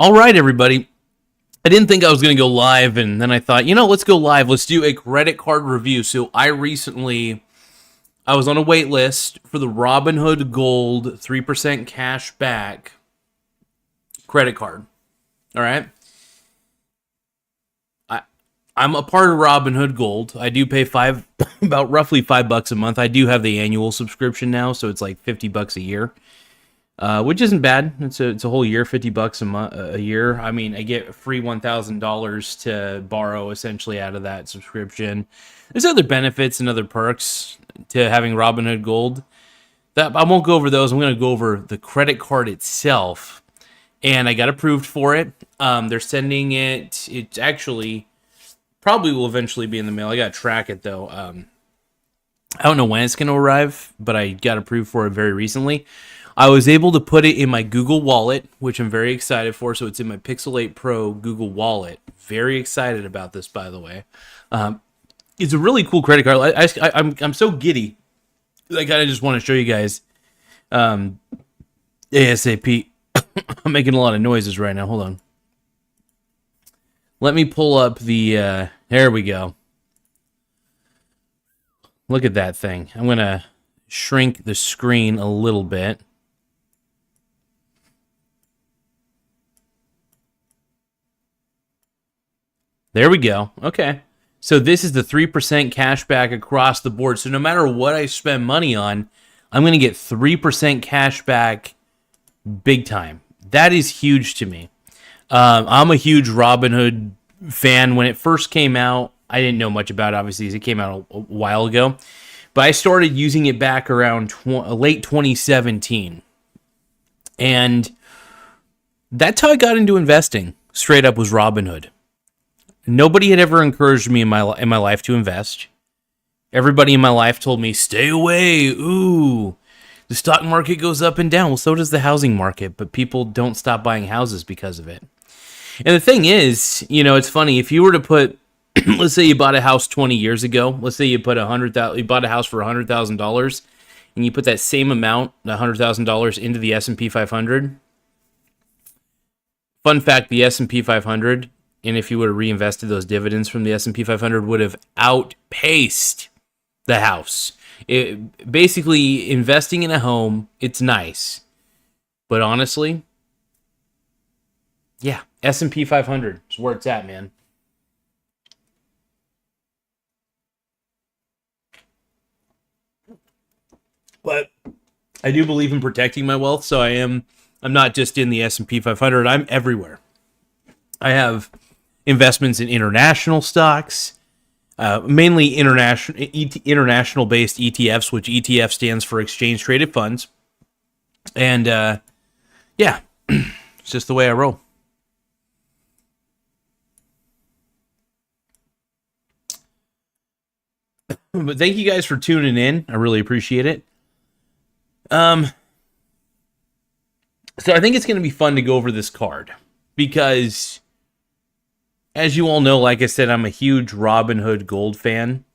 All right, everybody. I didn't think I was going to go live, and then I thought, let's go live. Let's do a credit card review. So I was on a wait list for the Robinhood Gold 3% Cashback credit card. All right. I'm a part of Robinhood Gold. I do pay about roughly $5 a month. I do have the annual subscription now, so it's like $50 a year. Which isn't bad. It's a whole year, $50 a year. I mean, I get free $1,000 to borrow essentially out of that subscription. There's other benefits and other perks to having Robinhood Gold. That I won't go over those. I'm going to go over the credit card itself, and I got approved for it. They're sending it. It actually probably will eventually be in the mail. I got to track it though. I don't know when it's going to arrive, but I got approved for it very recently. I was able to put it in my Google Wallet, which I'm very excited for. So it's in my Pixel 8 Pro Google Wallet. Very excited about this, by the way. It's a really cool credit card. I'm so giddy. I kind of just want to show you guys ASAP. I'm making a lot of noises right now. Hold on. Let me pull up the... there we go. Look at that thing. I'm going to shrink the screen a little bit. There we go. Okay. So this is the 3% cash back across the board. So no matter what I spend money on, I'm going to get 3% cash back big time. That is huge to me. I'm a huge Robinhood fan. When it first came out, I didn't know much about it, obviously, as it came out a while ago. But I started using it back around late 2017. And that's how I got into investing, straight up, was Robinhood. Nobody had ever encouraged me in my life to invest. Everybody in my life told me, stay away. Ooh, the stock market goes up and down. Well, so does the housing market, but people don't stop buying houses because of it. And the thing is, it's funny. If you were to put, let's say you bought a house 20 years ago. Let's say you put you bought a house for $100,000, and you put that same amount, $100,000, into the S&P 500. Fun fact: the S&P 500, and if you would have reinvested those dividends from the S&P 500, would have outpaced the house. Basically, investing in a home, it's nice, but honestly, yeah, S&P 500 is where it's at, man. But I do believe in protecting my wealth, so I'm not just in the S&P 500. I'm everywhere. I have investments in international stocks, mainly international-based ETFs, which ETF stands for Exchange Traded Funds. And yeah, it's just the way I roll. But thank you guys for tuning in. I really appreciate it. So I think it's going to be fun to go over this card because, as you all know, like I said, I'm a huge Robinhood Gold fan,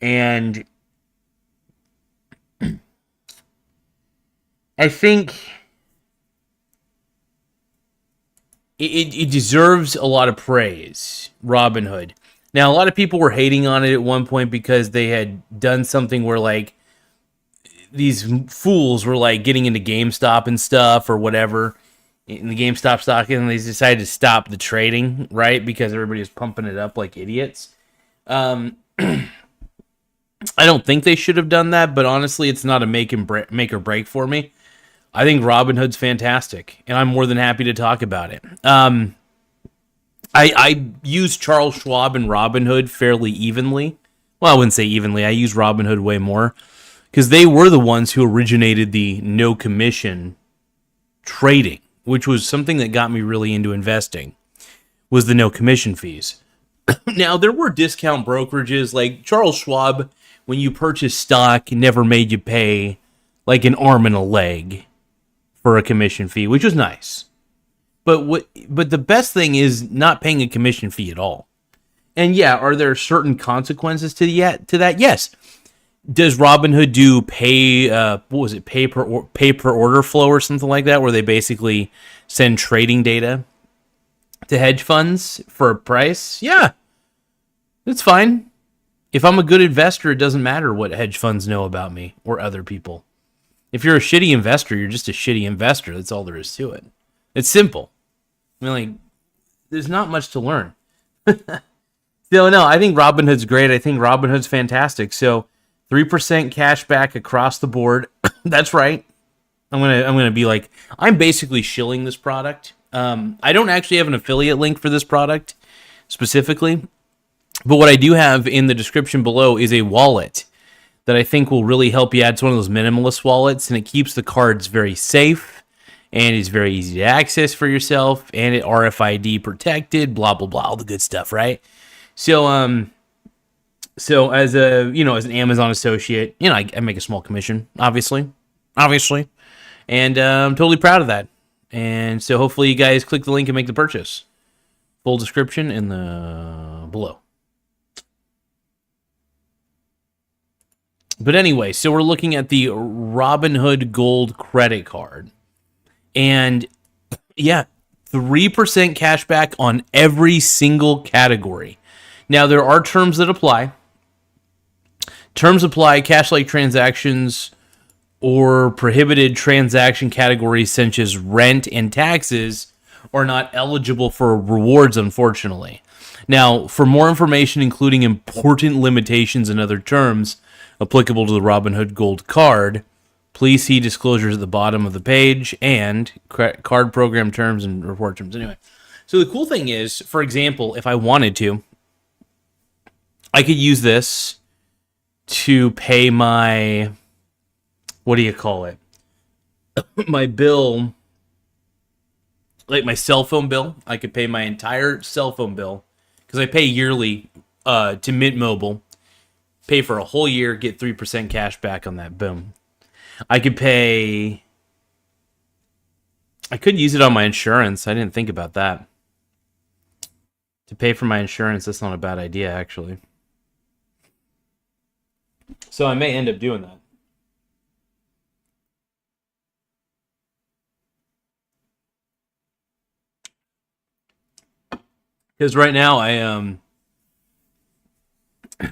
and I think it deserves a lot of praise, Robinhood. Now, a lot of people were hating on it at one point because they had done something where, like, these fools were, like, getting into GameStop and stuff or whatever in the GameStop stock, and they decided to stop the trading, right? Because everybody was pumping it up like idiots. I don't think they should have done that, but honestly, it's not a make or break for me. I think Robinhood's fantastic, and I'm more than happy to talk about it. I use Charles Schwab and Robinhood fairly evenly. Well, I wouldn't say evenly. I use Robinhood way more because they were the ones who originated the no commission trading, which was something that got me really into investing, was the no commission fees. Now, there were discount brokerages like Charles Schwab. When you purchase stock, never made you pay like an arm and a leg for a commission fee, which was nice. But the best thing is not paying a commission fee at all. And yeah, are there certain consequences to that? Yes. Does Robinhood do pay per order flow or something like that, where they basically send trading data to hedge funds for a price, yeah, that's fine. If I'm a good investor, it doesn't matter what hedge funds know about me or other people. If you're a shitty investor, you're just a shitty investor. That's all there is to it. It's simple. I mean, like, there's not much to learn. So, no, I think Robinhood's great. I think Robinhood's fantastic. So, 3% cash back across the board. That's right. I'm gonna be like, I'm basically shilling this product. I don't actually have an affiliate link for this product specifically, but what I do have in the description below is a wallet that I think will really help you out. It's one of those minimalist wallets, and it keeps the cards very safe, and it's very easy to access for yourself, and it RFID protected, blah blah blah, all the good stuff, right? So so as as an Amazon associate, I make a small commission, obviously, and I'm totally proud of that. And so hopefully you guys click the link and make the purchase. Full description in the below. But anyway, so we're looking at the Robinhood Gold Credit Card. And yeah, 3% cash back on every single category. Now, there are terms that apply. Terms apply, cash-like transactions or prohibited transaction categories such as rent and taxes are not eligible for rewards, unfortunately. Now, for more information, including important limitations and other terms applicable to the Robinhood Gold Card, please see disclosures at the bottom of the page and card program terms and report terms. Anyway, so the cool thing is, for example, if I wanted to, I could use this to pay my, what do you call it? My bill, like my cell phone bill. I could pay my entire cell phone bill because I pay yearly to Mint Mobile. Pay for a whole year, get 3% cash back on that. Boom. I could use it on my insurance. I didn't think about that. To pay for my insurance, that's not a bad idea, actually. So I may end up doing that. Because right now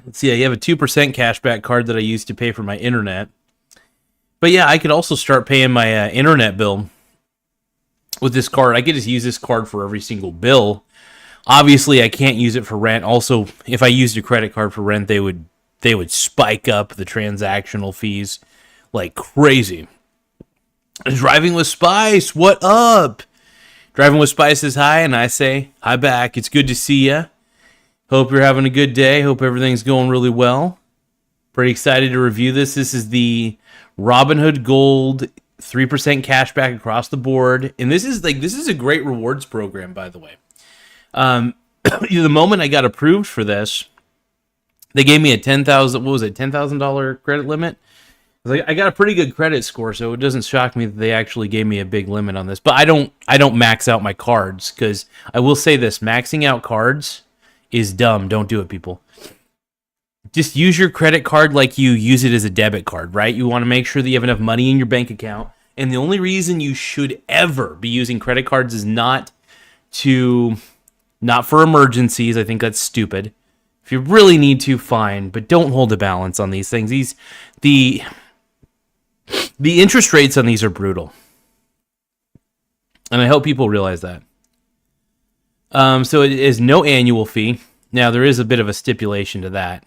let's see, I have a 2% cashback card that I use to pay for my internet. But yeah, I could also start paying my internet bill with this card. I could just use this card for every single bill. Obviously, I can't use it for rent. Also, if I used a credit card for rent, they would spike up the transactional fees like crazy. Driving with Spice, what up? Driving with Spice is hi, and I say hi back. It's good to see ya. Hope you're having a good day. Hope everything's going really well. Pretty excited to review this. This is the Robinhood Gold 3% cash back across the board. And this is a great rewards program, by the way. The moment I got approved for this, they gave me a $10,000 credit limit. I got a pretty good credit score, so it doesn't shock me that they actually gave me a big limit on this. But I don't max out my cards, because I will say this, maxing out cards is dumb. Don't do it, people. Just use your credit card like you use it as a debit card, right? You want to make sure that you have enough money in your bank account. And the only reason you should ever be using credit cards is not for emergencies. I think that's stupid. If you really need to, fine, but don't hold a balance on these things. The interest rates on these are brutal. And I hope people realize that. So it is no annual fee. Now, there is a bit of a stipulation to that.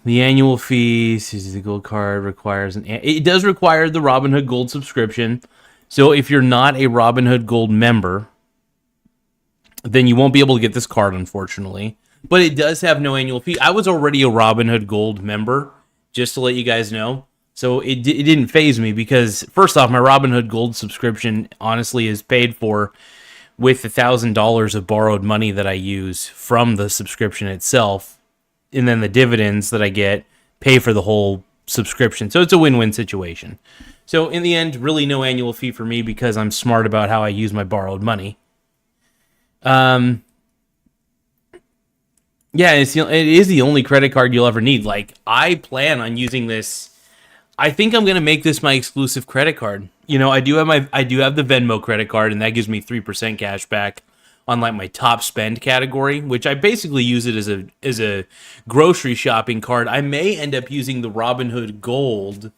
The annual fee, the gold card requires it does require the Robinhood Gold subscription. So if you're not a Robinhood Gold member, then you won't be able to get this card, unfortunately. But it does have no annual fee. I was already a Robinhood Gold member, just to let you guys know. So it didn't faze me because, first off, my Robinhood Gold subscription honestly is paid for with $1,000 of borrowed money that I use from the subscription itself. And then the dividends that I get pay for the whole subscription. So it's a win-win situation. So in the end, really no annual fee for me because I'm smart about how I use my borrowed money. Yeah, it is the only credit card you'll ever need. Like, I plan on using this. I think I'm going to make this my exclusive credit card. I do have the Venmo credit card, and that gives me 3% cash back on like my top spend category, which I basically use it as a grocery shopping card. I may end up using the Robinhood Gold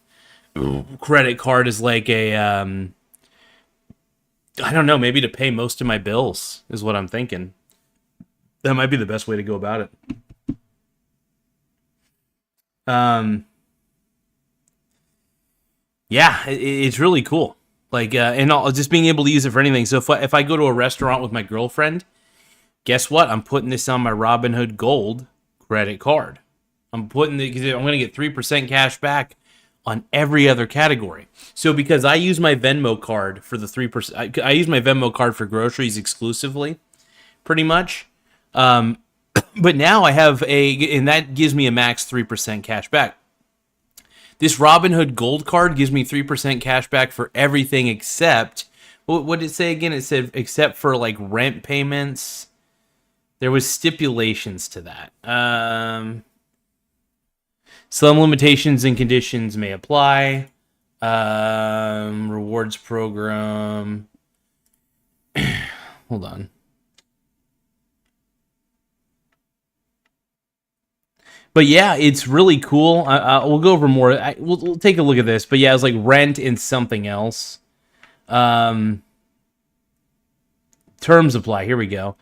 credit card as like a I don't know, maybe to pay most of my bills is what I'm thinking. That might be the best way to go about it. Yeah, it's really cool. Like, and just being able to use it for anything. So if I go to a restaurant with my girlfriend, guess what? I'm putting this on my Robinhood Gold credit card. I'm going to get 3% cash back on every other category. So because I use my Venmo card for the 3%, I use my Venmo card for groceries exclusively, pretty much. But now I have and that gives me a max 3% cash back. This Robinhood Gold card gives me 3% cash back for everything except, what did it say again? It said except for like rent payments. There was stipulations to that. Some limitations and conditions may apply. Rewards program. Hold on. But yeah, it's really cool. We'll go over more. We'll take a look at this. But yeah, it's like rent and something else. Terms apply. Here we go.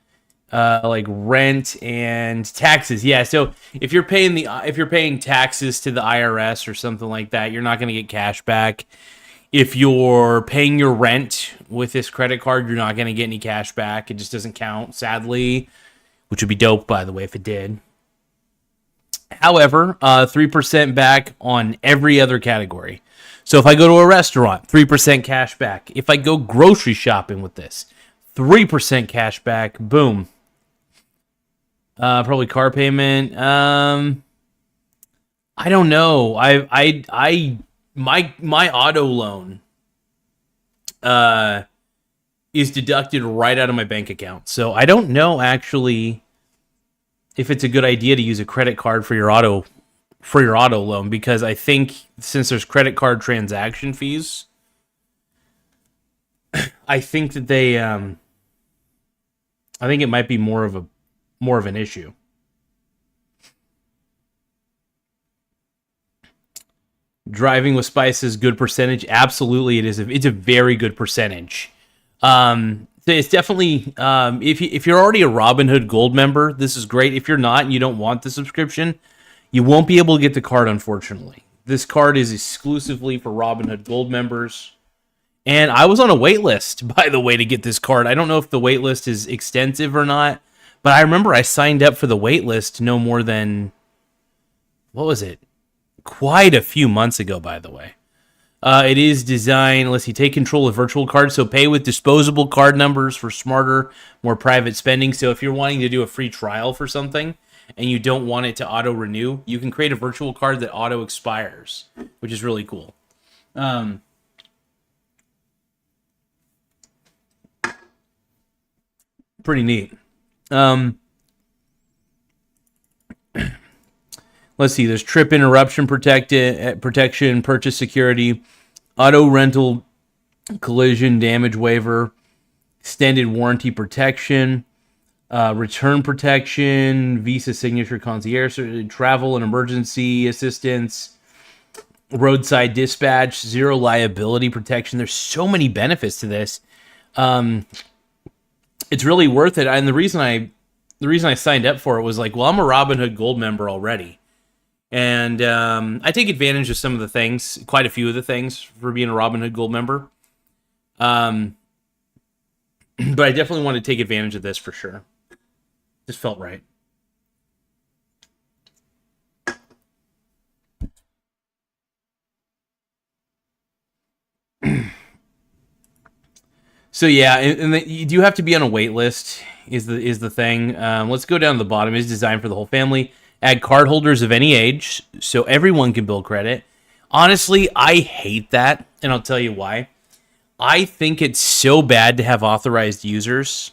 Like rent and taxes. Yeah, so if you're paying taxes to the IRS or something like that, you're not going to get cash back. If you're paying your rent with this credit card, you're not going to get any cash back. It just doesn't count, sadly, which would be dope, by the way, if it did. However, 3% back on every other category. So if I go to a restaurant, 3% cash back. If I go grocery shopping with this, 3% cash back. Boom. Probably car payment. I don't know. My auto loan is deducted right out of my bank account. So I don't know actually if it's a good idea to use a credit card for your auto loan, because I think since there's credit card transaction fees, I think that I think it might be more of an issue. Driving with spices, good percentage. Absolutely, it is. It's a very good percentage. It's definitely if you're already a Robinhood Gold member, this is great. If you're not and you don't want the subscription, you won't be able to get the card, unfortunately. This card is exclusively for Robinhood Gold members. And I was on a wait list, by the way, to get this card. I don't know if the wait list is extensive or not, but I remember I signed up for the wait list no more than, what was it? Quite a few months ago, by the way. It is designed, let's see, take control of virtual cards, so pay with disposable card numbers for smarter, more private spending. So if you're wanting to do a free trial for something and you don't want it to auto-renew, you can create a virtual card that auto-expires, which is really cool. Pretty neat. Let's see, there's trip interruption protection, purchase security, auto rental collision damage waiver, extended warranty protection, return protection, Visa signature concierge, travel and emergency assistance, roadside dispatch, zero liability protection. There's so many benefits to this. It's really worth it. And the reason I signed up for it was like, well, I'm a Robinhood Gold member already. And I take advantage of some of the things, quite a few of the things, for being a Robinhood Gold member. But I definitely want to take advantage of this for sure. Just felt right. So yeah, and you do have to be on a wait list is the thing. Let's go down to the bottom. It's designed for the whole family. Add cardholders of any age, so everyone can build credit. Honestly, I hate that, and I'll tell you why. I think it's so bad to have authorized users.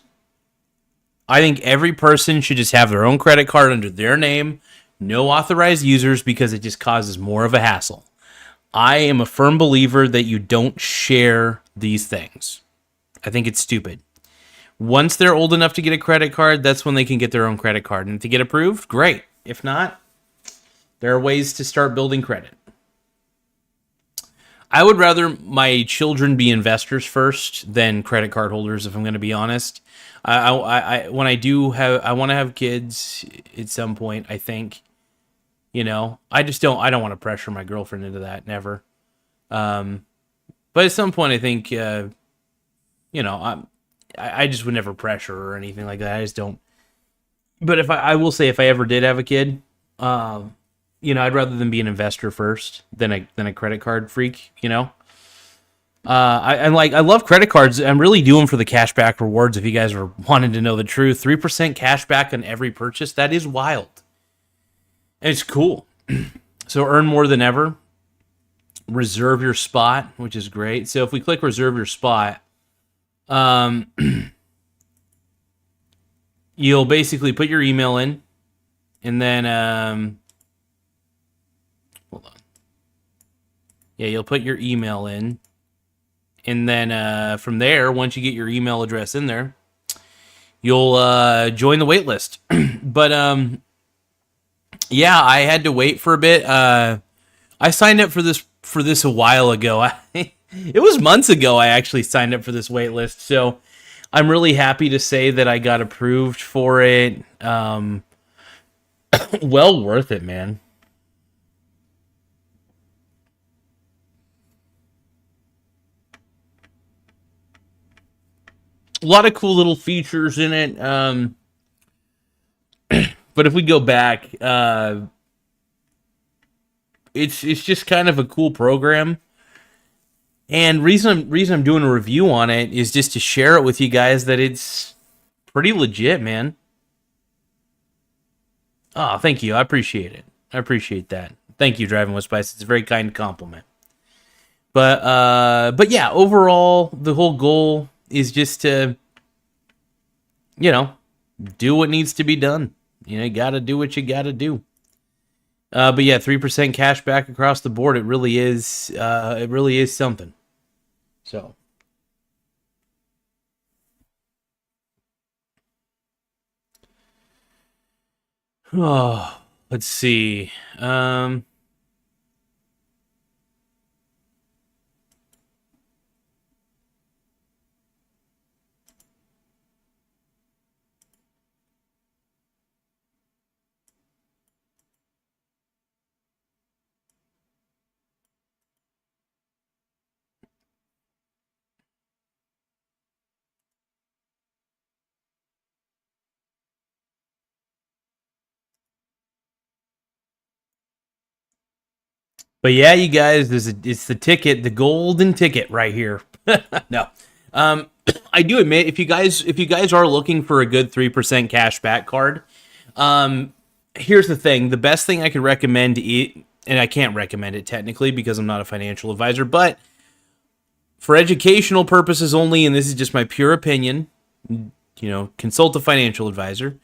I think every person should just have their own credit card under their name, no authorized users, because it just causes more of a hassle. I am a firm believer that you don't share these things. I think it's stupid. Once they're old enough to get a credit card, that's when they can get their own credit card. And if they get approved, great. If not, there are ways to start building credit. I would rather my children be investors first than credit card holders, if I'm going to be honest. When I do have, I want to have kids at some point, I think. I don't want to pressure my girlfriend into that, never. But at some point, I think, I just would never pressure or anything like that. I just don't. But I will say, if I ever did have a kid, I'd rather than be an investor first than a credit card freak. I love credit cards. I'm really doing for the cashback rewards. If you guys are wanting to know the truth, 3% cashback on every purchase. That is wild. And it's cool. So earn more than ever. Reserve your spot, which is great. So if we click reserve your spot, you'll basically put your email in, and then hold on. Yeah, you'll put your email in, and then from there, once you get your email address in there, you'll join the wait list. But yeah, I had to wait for a bit. I signed up for this a while ago. It was months ago I actually signed up for this wait list, so I'm really happy to say that I got approved for it. Well worth it, man. A lot of cool little features in it. But if we go back, it's just kind of a cool program. And reason I'm doing a review on it is just to share it with you guys that it's pretty legit, man. Oh, thank you. I appreciate it. I appreciate that. Thank you, Driving with Spice. It's a very kind compliment. But yeah, overall, the whole goal is just to, do what needs to be done. You got to do what you got to do. But yeah, 3% cash back across the board. It really is. It really is something. So. Oh, let's see. But yeah, you guys, it's the ticket, the golden ticket right here. No, I do admit, if you guys are looking for a good 3% cashback card, here's the thing: the best thing I could recommend and I can't recommend it technically because I'm not a financial advisor, but for educational purposes only, and this is just my pure opinion, consult a financial advisor.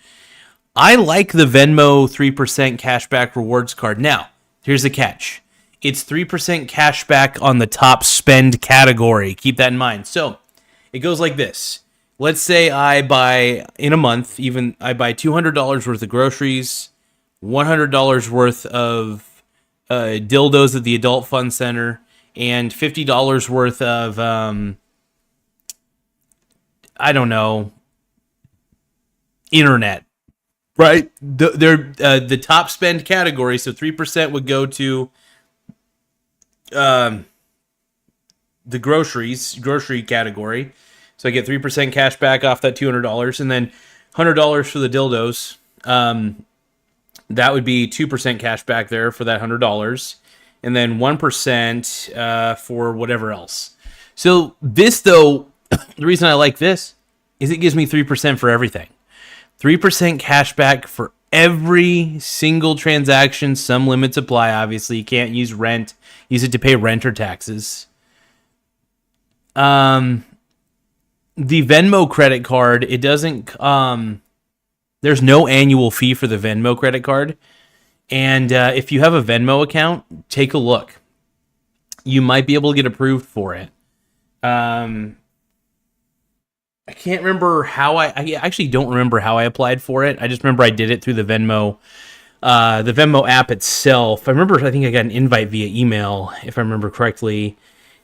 I like the Venmo 3% cashback rewards card. Now, here's the catch. It's 3% cashback on the top spend category. Keep that in mind. So it goes like this. Let's say I buy, in a month, I buy $200 worth of groceries, $100 worth of dildos at the Adult Fun Center, and $50 worth of, I don't know, internet. Right? They're the top spend category, so 3% would go to the grocery category. So I get 3% cash back off that $200, and then $100 for the dildos. That would be 2% cash back there for that $100, and then 1% for whatever else. So this, though, the reason I like this is it gives me 3% for everything. 3% cash back for every single transaction. Some limits apply, obviously. You can't use it to pay rent or taxes. The Venmo credit card, it doesn't, there's no annual fee for the Venmo credit card. And if you have a Venmo account, take a look. you might be able to get approved for it. I can't remember how I actually don't remember how I applied for it. I just remember I did it through the Venmo app itself. I think I got an invite via email, if I remember correctly.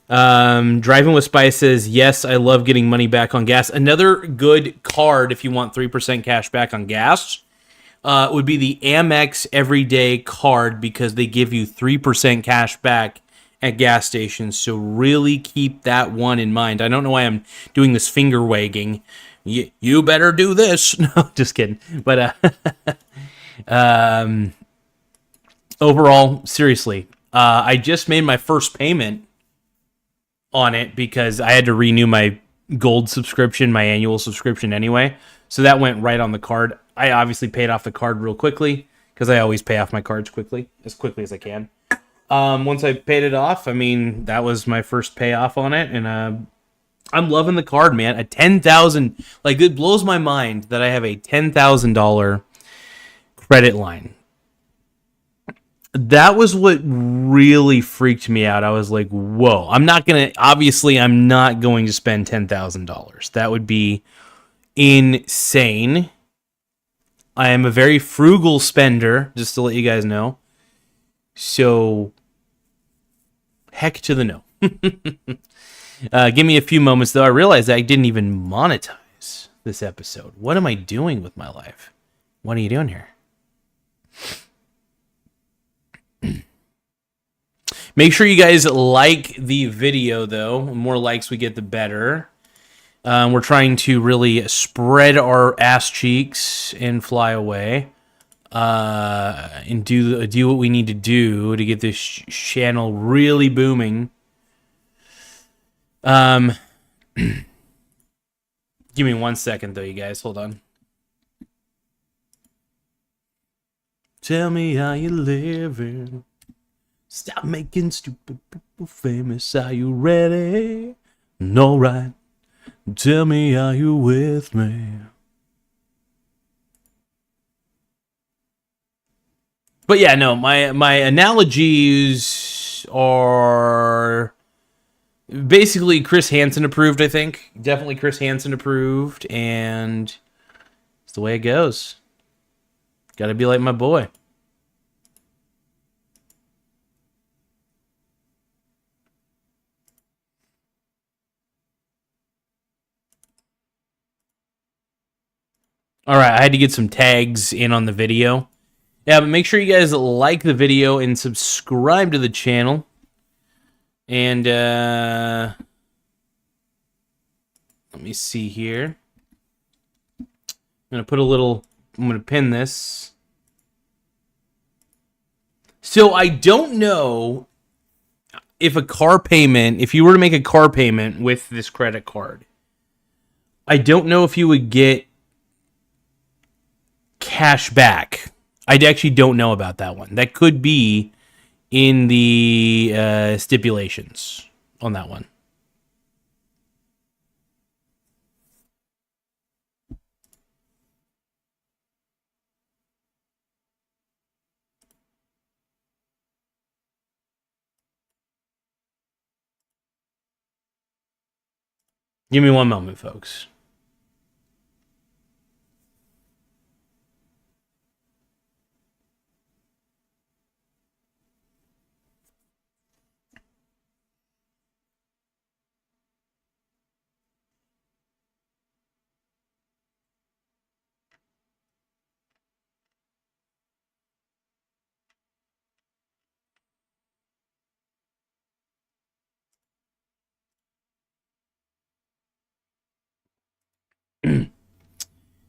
Driving with Spice says, yes, I love getting money back on gas. Another good card if you want 3% cash back on gas would be the Amex Everyday card, because they give you 3% cash back at gas stations. So really keep that one in mind. I don't know why I'm doing this finger wagging. You better do this. No, just kidding. But overall, seriously, I just made my first payment on it because I had to renew my gold subscription, my annual subscription anyway. So that went right on the card. I obviously paid off the card real quickly because I always pay off my cards quickly as I can. Once I paid it off, I mean, that was my first payoff on it, and I'm loving the card, man. A $10,000, like, it blows my mind that I have a $10,000 credit line. That was what really freaked me out. I was like, whoa, I'm not going to spend $10,000. That would be insane. I am a very frugal spender, just to let you guys know. So, heck to the no. Give me a few moments, though. I realized I didn't even monetize this episode. What am I doing with my life? What are you doing here? Make sure you guys like the video, though. The more likes we get, the better. We're trying to really spread our ass cheeks and fly away. And do what we need to do to get this channel really booming. Give me 1 second, though, you guys. Hold on. Tell me how you living. Stop making stupid people famous. Are you ready? No, right. Tell me, are you with me? But yeah, no, my analogies are basically Chris Hansen approved, I think. Definitely Chris Hansen approved, and it's the way it goes. Gotta be like my boy. All right, I had to get some tags in on the video. Yeah, but make sure you guys like the video and subscribe to the channel. And let me see here. I'm gonna pin this. So I don't know if you were to make a car payment with this credit card, I don't know if you would get cash back. I actually don't know about that one. That could be in the stipulations on that one. Give me 1 moment, folks.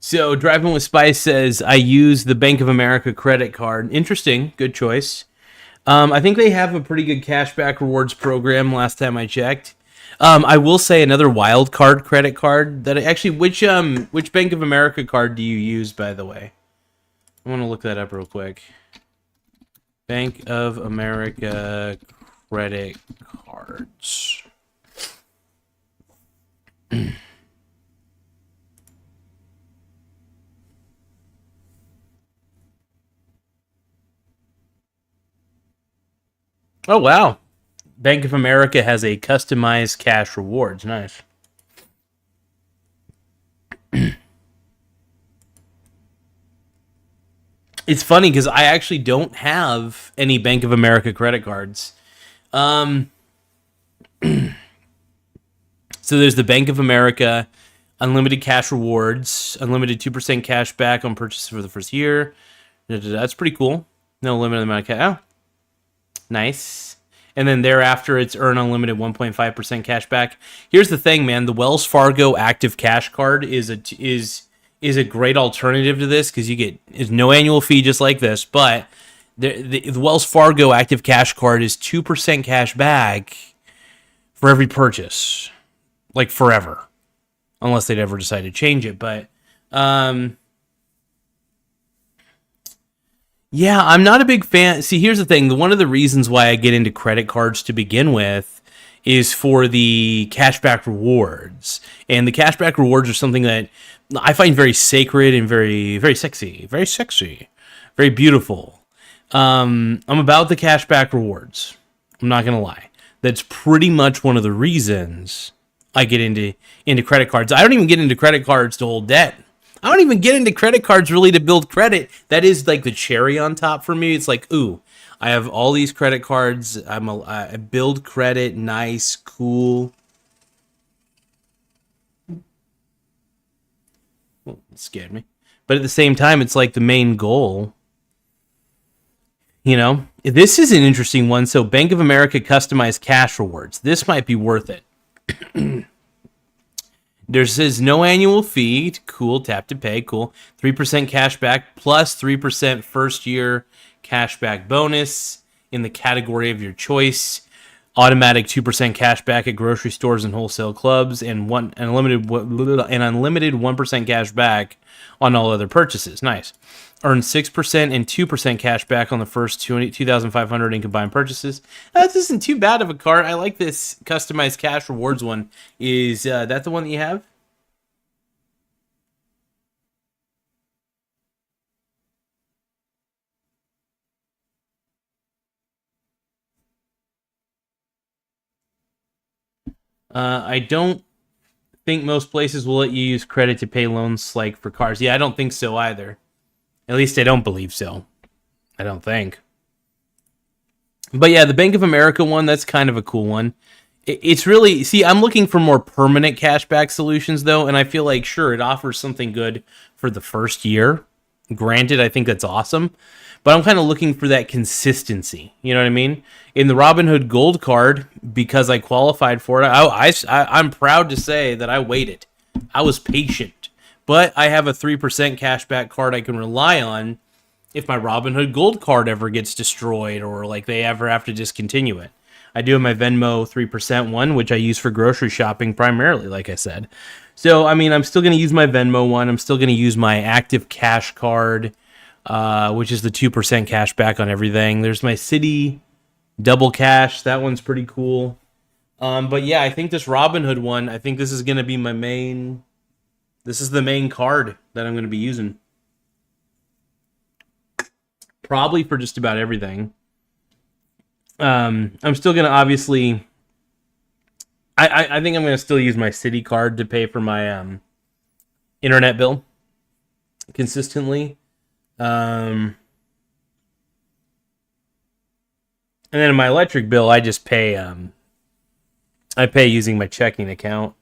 So, Driving with Spice says, I use the Bank of America credit card. Interesting. Good choice. I think they have a pretty good cashback rewards program last time I checked. I will say another wild card credit card that which Bank of America card do you use, by the way? I want to look that up real quick. Bank of America credit cards. Oh, wow. Bank of America has a customized cash rewards. Nice. It's funny because I actually don't have any Bank of America credit cards. Um, so there's the Bank of America unlimited cash rewards, unlimited 2% cash back on purchases for the first year. That's pretty cool. No limited amount of cash. Oh, nice. And then thereafter, it's earn unlimited 1.5% cash back. Here's the thing, man. The Wells Fargo Active Cash Card is a great alternative to this because you get is no annual fee just like this, but the Wells Fargo Active Cash Card is 2% cash back for every purchase, like forever, unless they'd ever decide to change it. But yeah, I'm not a big fan. See, here's the thing. One of the reasons why I get into credit cards to begin with is for the cashback rewards. And the cashback rewards are something that I find very sacred and very, very sexy. Very sexy. Very beautiful. I'm about the cashback rewards. I'm not going to lie. That's pretty much one of the reasons I get into credit cards. I don't even get into credit cards to hold debt. I don't even get into credit cards really to build credit. That is like the cherry on top for me. It's like, ooh, I have all these credit cards. I build credit, nice, cool. Well, it scared me. But at the same time, it's like the main goal. You know, this is an interesting one. So Bank of America customized cash rewards. This might be worth it. There says no annual fee. Cool. Tap to pay. Cool. 3% cash back plus 3% first year cashback bonus in the category of your choice. Automatic 2% cash back at grocery stores and wholesale clubs, and unlimited 1% cash back on all other purchases. Nice. Earn 6% and 2% cash back on the first 2,500 in combined purchases. That isn't too bad of a card. I like this customized cash rewards one. Is that the one that you have? I don't think most places will let you use credit to pay loans like for cars. Yeah, I don't think so either. At least I don't believe so. I don't think. But yeah, the Bank of America one, that's kind of a cool one. It's really, see, I'm looking for more permanent cashback solutions though, and I feel like, sure, it offers something good for the first year. Granted, I think that's awesome, but I'm kind of looking for that consistency. You know what I mean? In the Robinhood Gold Card, because I qualified for it, I'm proud to say that I waited. I was patient, but I have a 3% cashback card I can rely on if my Robinhood Gold Card ever gets destroyed or like they ever have to discontinue it. I do have my Venmo 3% one, which I use for grocery shopping primarily, like I said. So, I mean, I'm still going to use my Venmo one. I'm still going to use my Active Cash Card, which is the 2% cash back on everything. There's my Citi Double Cash. That one's pretty cool. But yeah, I think this Robinhood one, I think this is going to be my main... This is the main card that I'm going to be using. Probably for just about everything. I'm still going to obviously... I think I'm going to still use my Citi card to pay for my internet bill consistently. And then my electric bill, I just pay... I pay using my checking account.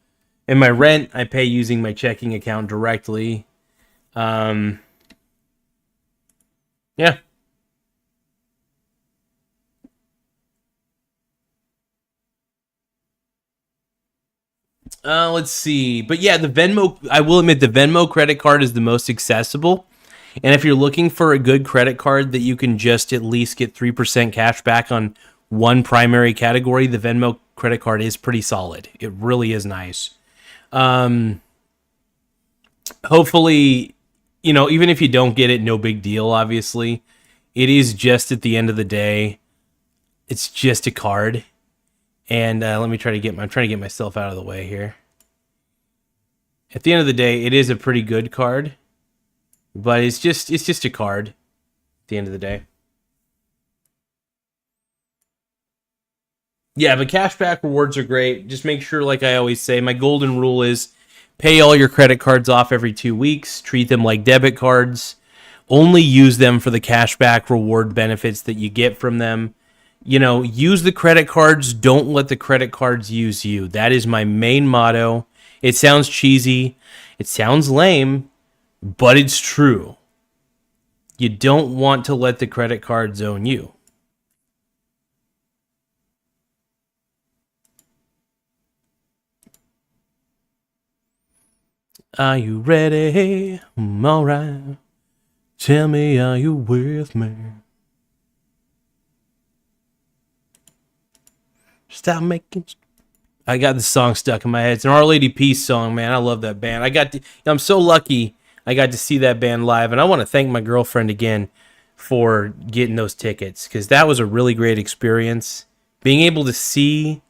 And my rent, I pay using my checking account directly. Yeah. Let's see. But yeah, the Venmo, I will admit the Venmo credit card is the most accessible. And if you're looking for a good credit card that you can just at least get 3% cash back on one primary category, the Venmo credit card is pretty solid. It really is nice. Hopefully, you know, even if you don't get it, no big deal, obviously. It is just at the end of the day, it's just a card. And let me try to get I'm trying to get myself out of the way here. At the end of the day, it is a pretty good card, but it's just a card at the end of the day. Yeah, but cashback rewards are great. Just make sure, like I always say, my golden rule is pay all your credit cards off every 2 weeks. Treat them like debit cards. Only use them for the cashback reward benefits that you get from them. You know, use the credit cards. Don't let the credit cards use you. That is my main motto. It sounds cheesy. It sounds lame, but it's true. You don't want to let the credit cards own you. Are you ready? All right. Tell me, are you with me? Stop making. I got the song stuck in my head. It's an Our Lady Peace song, man. I love that band. I'm so lucky I got to see that band live, and I want to thank my girlfriend again for getting those tickets because that was a really great experience. Being able to see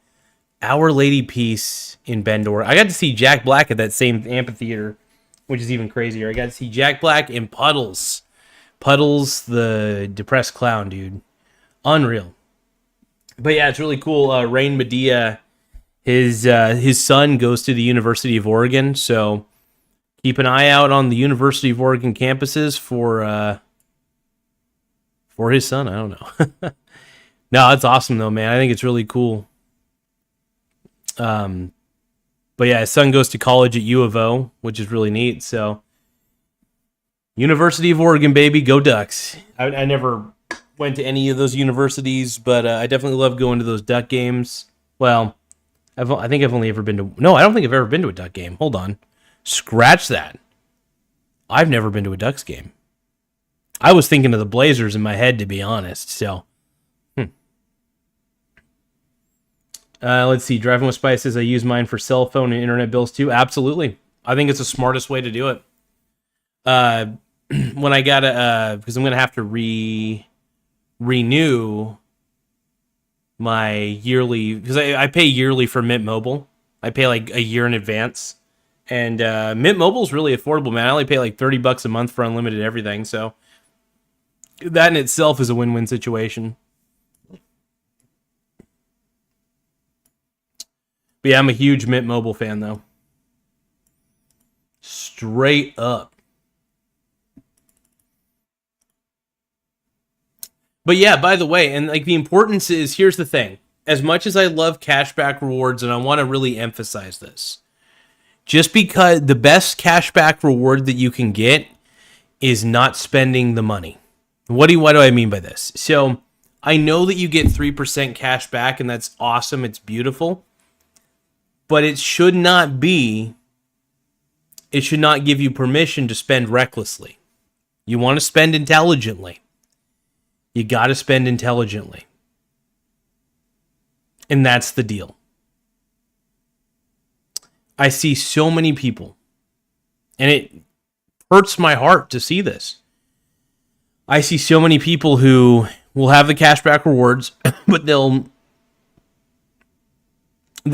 Our Lady Peace in Bend, Oregon. I got to see Jack Black at that same amphitheater, which is even crazier. I got to see Jack Black and Puddles. Puddles, the depressed clown, dude. Unreal. But yeah, it's really cool. Rain Medea, his son goes to the University of Oregon, so keep an eye out on the University of Oregon campuses for his son. I don't know. No, it's awesome though, man. I think it's really cool. But yeah, his son goes to college at U of O, which is really neat. So, University of Oregon, baby, go Ducks! I never went to any of those universities, but I definitely love going to those Duck games. Well, I think I've only ever been to... No, I don't think I've ever been to a Duck game. Hold on. Scratch that. I've never been to a Ducks game. I was thinking of the Blazers in my head, to be honest, so... Let's see. Driving with Spice says I use mine for cell phone and internet bills too. Absolutely. I think it's the smartest way to do it. When I gotta, because I'm gonna have to renew my yearly, because I pay yearly for Mint Mobile. I pay like a year in advance, and Mint Mobile is really affordable, man. I only pay like $30 a month for unlimited everything, so that in itself is a win-win situation. But yeah, I'm a huge Mint Mobile fan, though. Straight up. But yeah, by the way, and like the importance is, here's the thing. As much as I love cashback rewards, and I want to really emphasize this, just because the best cashback reward that you can get is not spending the money. What do I mean by this? So I know that you get 3% cash back, and that's awesome. It's beautiful. But it should not give you permission to spend recklessly. You want to spend intelligently. You got to spend intelligently. And that's the deal. I see so many people, and it hurts my heart to see this. I see so many people who will have the cashback rewards, but they'll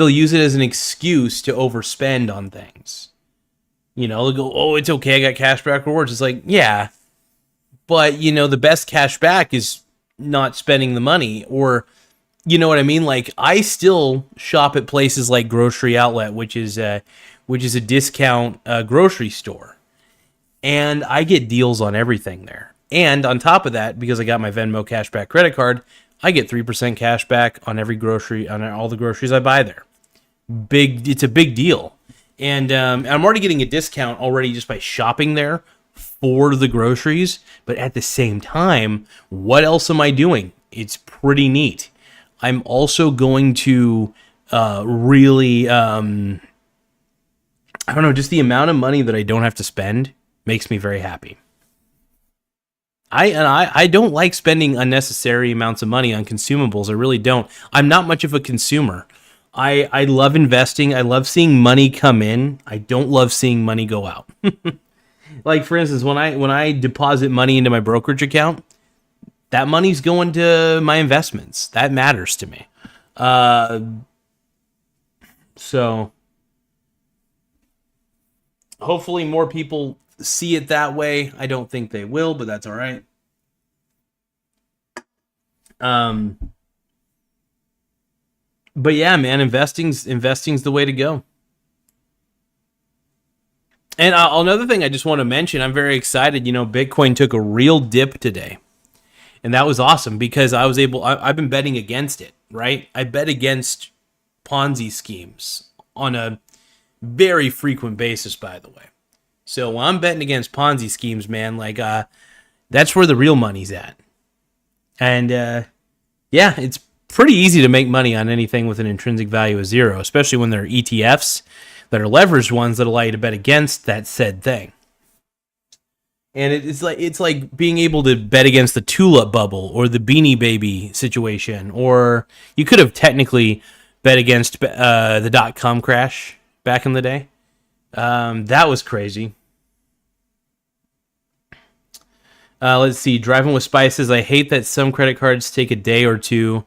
use it as an excuse to overspend on things. You know, they'll go, oh, it's okay, I got cashback rewards. It's like, yeah, but, you know, the best cashback is not spending the money, or, you know what I mean? Like, I still shop at places like Grocery Outlet, which is a discount grocery store, and I get deals on everything there. And on top of that, because I got my Venmo cashback credit card, I get 3% cash back on every grocery, on all the groceries I buy there. It's a big deal. And I'm already getting a discount already just by shopping there for the groceries. But at the same time, what else am I doing? It's pretty neat. I'm also going to really, I don't know, just the amount of money that I don't have to spend makes me very happy. I don't like spending unnecessary amounts of money on consumables. I really don't. I'm not much of a consumer. I love investing. I love seeing money come in. I don't love seeing money go out. Like, for instance, when I deposit money into my brokerage account, that money's going to my investments. That matters to me. So hopefully more people see it that way. I don't think they will, but that's all right. But yeah, man, investing's the way to go. And another thing I just want to mention, I'm very excited. Bitcoin took a real dip today, and that was awesome because I've been betting against it. Right, I bet against Ponzi schemes on a very frequent basis, by the way. So when I'm betting against Ponzi schemes, man, that's where the real money's at. And yeah, it's pretty easy to make money on anything with an intrinsic value of zero, especially when there are ETFs that are leveraged ones that allow you to bet against that said thing. And it's like being able to bet against the tulip bubble or the Beanie Baby situation, or you could have technically bet against the .com crash back in the day. That was crazy. Let's see. Driving with Spices. I hate that some credit cards take a day or two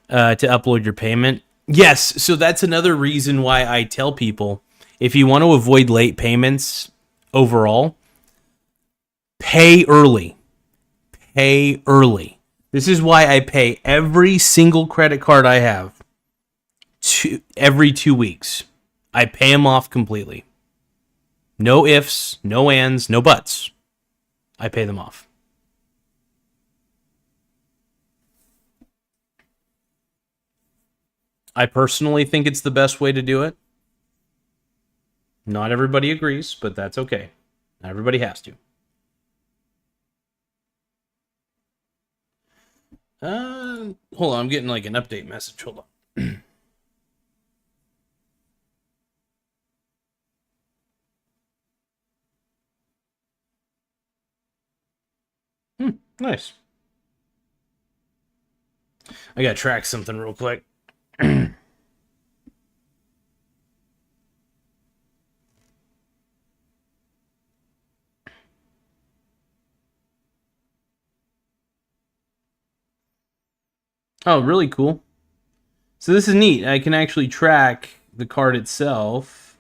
to upload your payment. Yes, so that's another reason why I tell people if you want to avoid late payments overall, pay early. Pay early. This is why I pay every single credit card I have every 2 weeks. I pay them off completely. No ifs, no ands, no buts. I pay them off. I personally think it's the best way to do it. Not everybody agrees, but that's okay. Not everybody has to. Hold on, I'm getting like an update message. Hold on. Nice. I gotta track something real quick. Oh, really cool. So this is neat. I can actually track the card itself.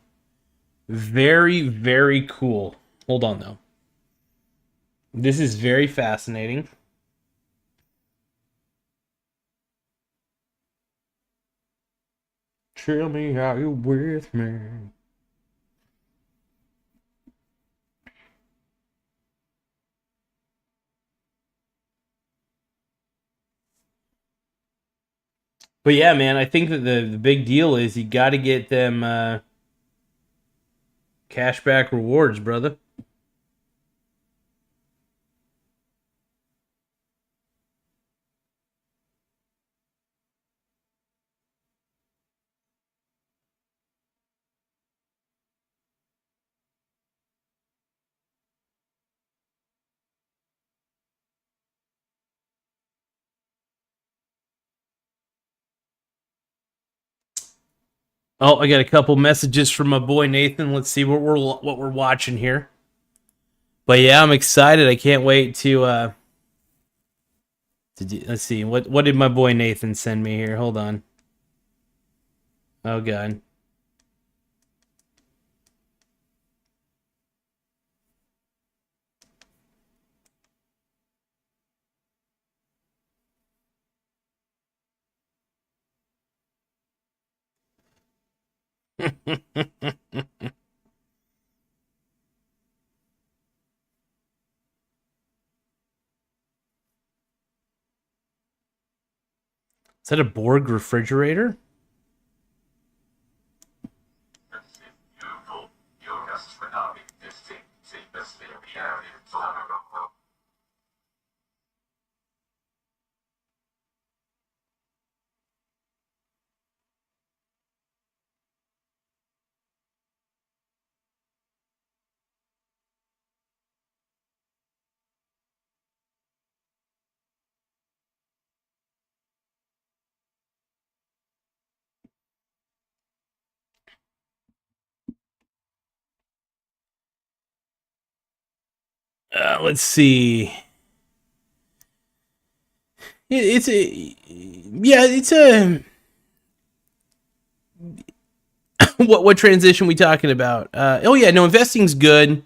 Very, very cool. Hold on, though. This is very fascinating. Tell me how you're with me. But yeah, man, I think that the big deal is you got to get them cashback rewards, brother. Oh, I got a couple messages from my boy Nathan. Let's see what we're watching here. But yeah, I'm excited. I can't wait to do, let's see what did my boy Nathan send me here. Hold on. Oh god. Is that a Borg refrigerator? Let's see. It's a yeah. It's a what transition we talking about? Oh yeah, no, investing's good.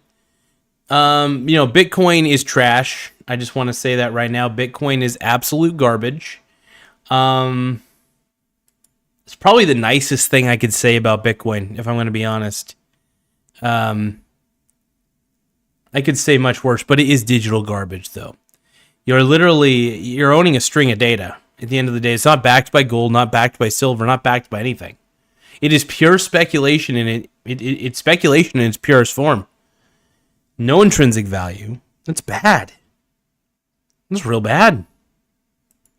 Bitcoin is trash. I just want to say that right now. Bitcoin is absolute garbage. It's probably the nicest thing I could say about Bitcoin, if I'm going to be honest. I could say much worse, but it is digital garbage, though. You're owning a string of data. At the end of the day, it's not backed by gold, not backed by silver, not backed by anything. It is pure speculation, and it's speculation in its purest form. No intrinsic value. That's bad. That's real bad.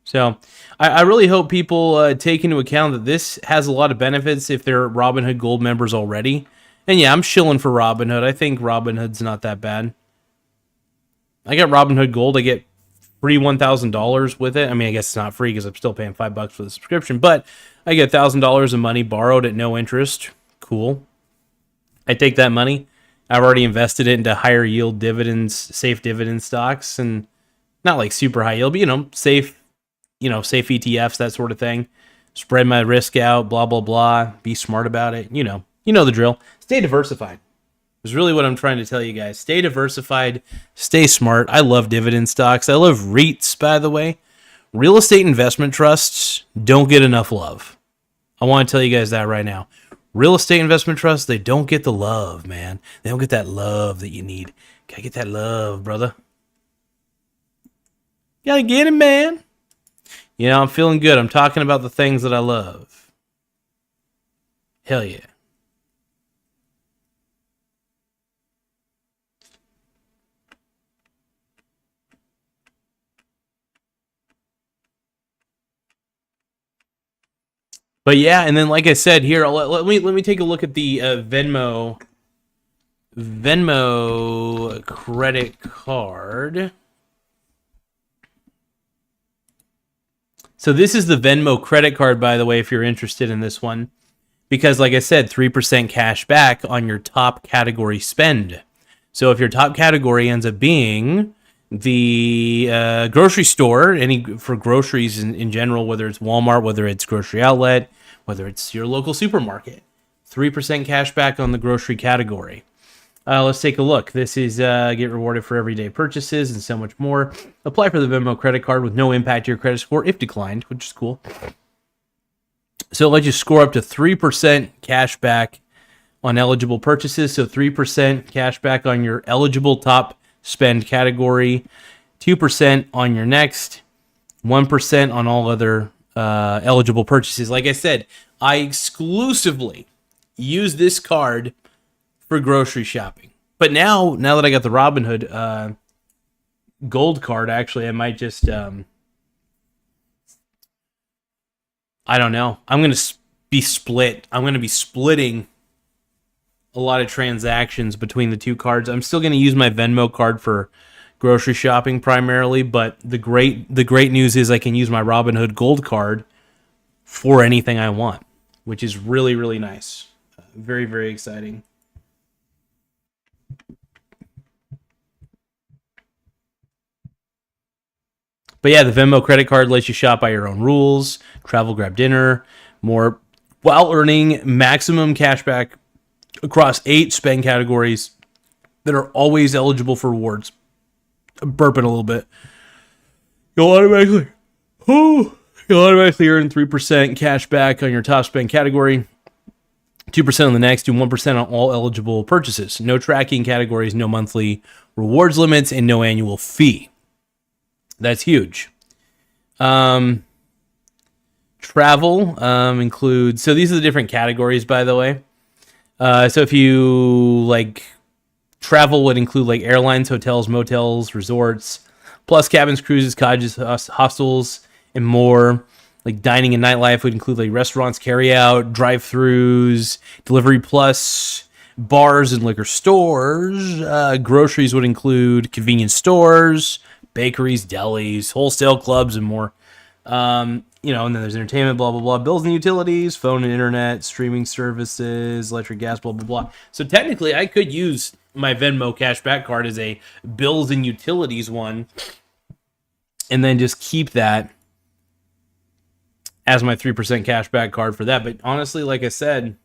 So I really hope people take into account that this has a lot of benefits if they're Robinhood Gold members already. And yeah, I'm shilling for Robinhood. I think Robinhood's not that bad. I got Robinhood Gold. I get free $1,000 with it. I mean, I guess it's not free because I'm still paying $5 for the subscription, but I get $1,000 of money borrowed at no interest. Cool. I take that money. I've already invested it into higher yield dividends, safe dividend stocks, and not like super high yield, but safe ETFs, that sort of thing. Spread my risk out, blah, blah, blah. Be smart about it. You know the drill. Stay diversified is really what I'm trying to tell you guys. Stay diversified. Stay smart. I love dividend stocks. I love REITs, by the way. Real estate investment trusts don't get enough love. I want to tell you guys that right now. Real estate investment trusts, they don't get the love, man. They don't get that love that you need. Gotta get that love, brother. Gotta get it, man. I'm feeling good. I'm talking about the things that I love. Hell yeah. But yeah, and then like I said here, let me take a look at the Venmo credit card. So this is the Venmo credit card, by the way, if you're interested in this one. Because like I said, 3% cash back on your top category spend. So if your top category ends up being the grocery store, for groceries in general, whether it's Walmart, whether it's Grocery Outlet, whether it's your local supermarket, 3% cash back on the grocery category. Let's take a look. This is get rewarded for everyday purchases and so much more. Apply for the Venmo credit card with no impact to your credit score if declined, which is cool. So it lets you score up to 3% cash back on eligible purchases. So 3% cash back on your eligible top spend category, 2% on your next, 1% on all other eligible purchases. Like I said, I exclusively use this card for grocery shopping. But now that I got the Robinhood Gold card, actually, I might just I don't know. I'm going to be split. I'm going to be splitting a lot of transactions between the two cards. I'm still going to use my Venmo card for grocery shopping primarily, but the great news is I can use my Robinhood Gold card for anything I want, which is really, really nice. Very, very exciting. But yeah, the Venmo credit card lets you shop by your own rules, travel, grab dinner, more, while earning maximum cash back across 8 spend categories that are always eligible for rewards. I'm burping a little bit. You'll automatically earn 3% cash back on your top spend category, 2% on the next, and 1% on all eligible purchases. No tracking categories, no monthly rewards limits, and no annual fee. That's huge. Travel includes... So these are the different categories, by the way. So if you travel would include airlines, hotels, motels, resorts, plus cabins, cruises, cottages, hostels, and more. Dining and nightlife would include restaurants, carry-out, drive-thrus, delivery plus, bars and liquor stores. Groceries would include convenience stores, bakeries, delis, wholesale clubs, and more. And then there's entertainment, blah, blah, blah, bills and utilities, phone and internet, streaming services, electric, gas, blah, blah, blah. So technically, I could use my Venmo cashback card as a bills and utilities one, and then just keep that as my 3% cashback card for that. But honestly, like I said,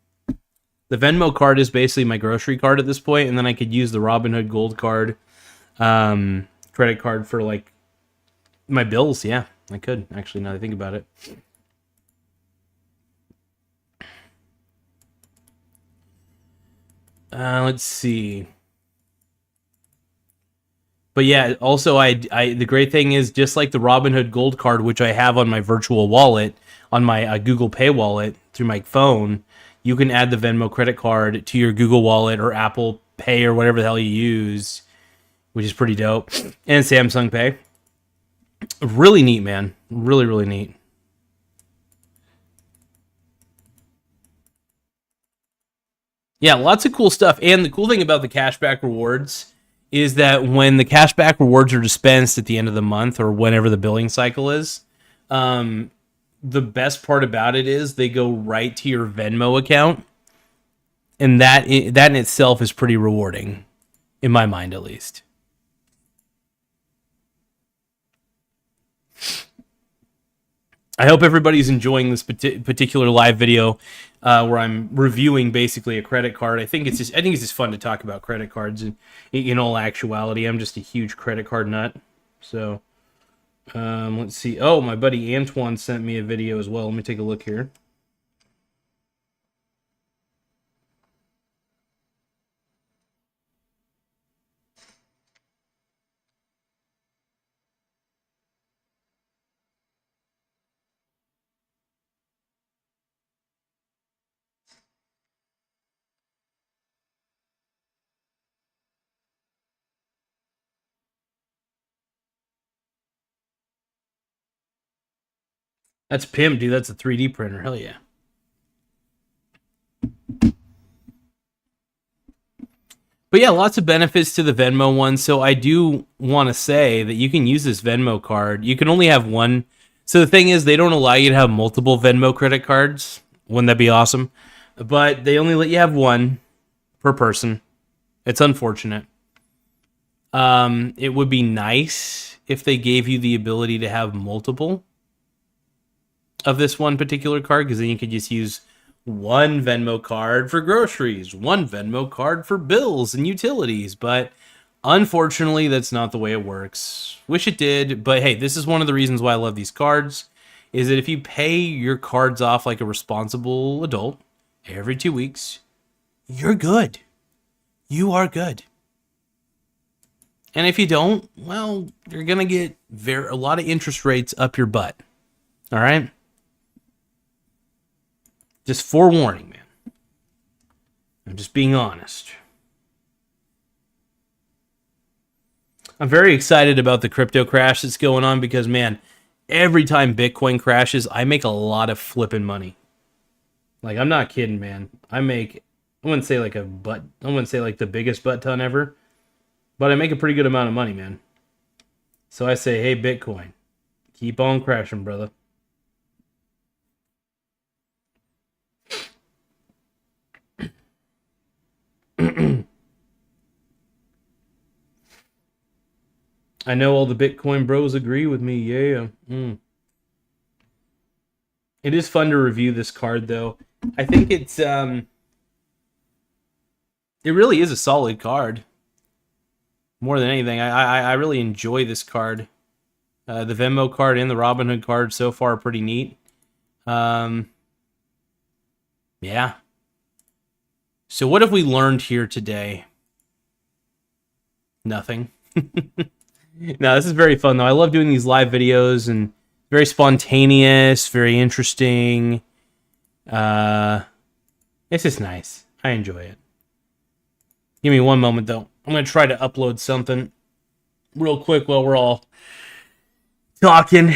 the Venmo card is basically my grocery card at this point, and then I could use the Robinhood Gold card, credit card for my bills. Yeah, I could actually, now that I think about it. Let's see. But yeah, also the great thing is, just like the Robinhood Gold Card, which I have on my virtual wallet, on my Google Pay wallet through my phone, you can add the Venmo credit card to your Google Wallet or Apple Pay or whatever the hell you use, which is pretty dope. And Samsung Pay. Really neat, man. Really, really neat. Yeah, lots of cool stuff. And the cool thing about the cashback rewards is that when the cashback rewards are dispensed at the end of the month or whenever the billing cycle is, um, the best part about it is they go right to your Venmo account, and that in itself is pretty rewarding, in my mind at least. I hope everybody's enjoying this particular live video where I'm reviewing basically a credit card. I think it's just fun to talk about credit cards. And in all actuality, I'm just a huge credit card nut. So let's see. Oh, my buddy Antoine sent me a video as well. Let me take a look here. That's pimp, dude. That's a 3D printer. Hell yeah. But yeah, lots of benefits to the Venmo one. So I do want to say that you can use this Venmo card. You can only have one. So the thing is, they don't allow you to have multiple Venmo credit cards. Wouldn't that be awesome? But they only let you have one per person. It's unfortunate. It would be nice if they gave you the ability to have multiple of this one particular card, because then you could just use one Venmo card for groceries, one Venmo card for bills and utilities. But unfortunately, that's not the way it works. Wish it did, but hey, this is one of the reasons why I love these cards, is that if you pay your cards off like a responsible adult every 2 weeks, you're good. You are good. And if you don't, well, you're going to get a lot of interest rates up your butt. All right? Just forewarning, man. I'm just being honest. I'm very excited about the crypto crash that's going on because, man, every time Bitcoin crashes, I make a lot of flipping money. Like, I'm not kidding, man. I wouldn't say like I wouldn't say like the biggest butt ton ever, but I make a pretty good amount of money, man. So I say, hey, Bitcoin, keep on crashing, brother. I know all the Bitcoin bros agree with me. Yeah. It is fun to review this card, though. I think it really is a solid card. More than anything, I really enjoy this card. The Venmo card and the Robinhood card so far are pretty neat. Yeah. So what have we learned here today? Nothing. No, this is very fun though. I love doing these live videos and very spontaneous, very interesting. It's just nice. I enjoy it. Give me one moment though. I'm gonna try to upload something real quick while we're all talking.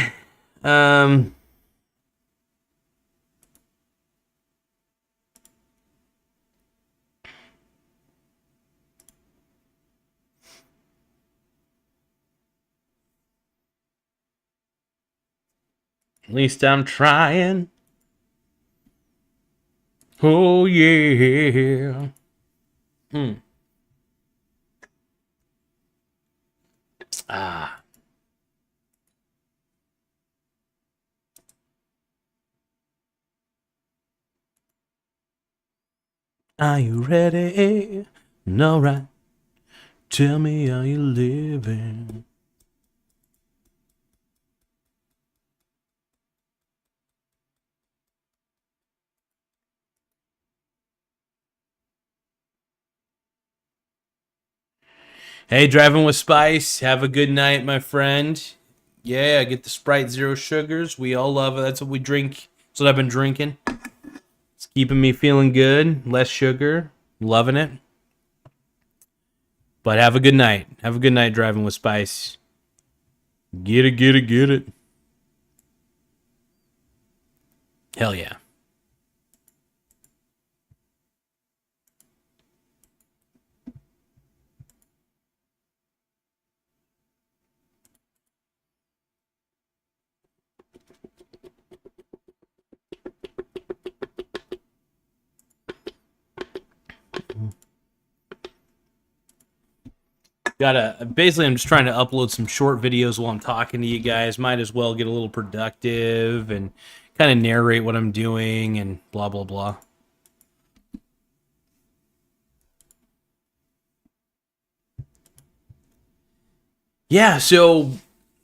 At least I'm trying. Oh yeah. Ah. Are you ready? No, right. Tell me how you living. Hey, driving with Spice. Have a good night, my friend. Yeah, get the Sprite Zero Sugars. We all love it. That's what we drink. That's what I've been drinking. It's keeping me feeling good. Less sugar. Loving it. But have a good night. Have a good night driving with Spice. Get it, get it, get it. Hell yeah. Basically, I'm just trying to upload some short videos while I'm talking to you guys. Might as well get a little productive and kind of narrate what I'm doing and blah blah blah. Yeah, so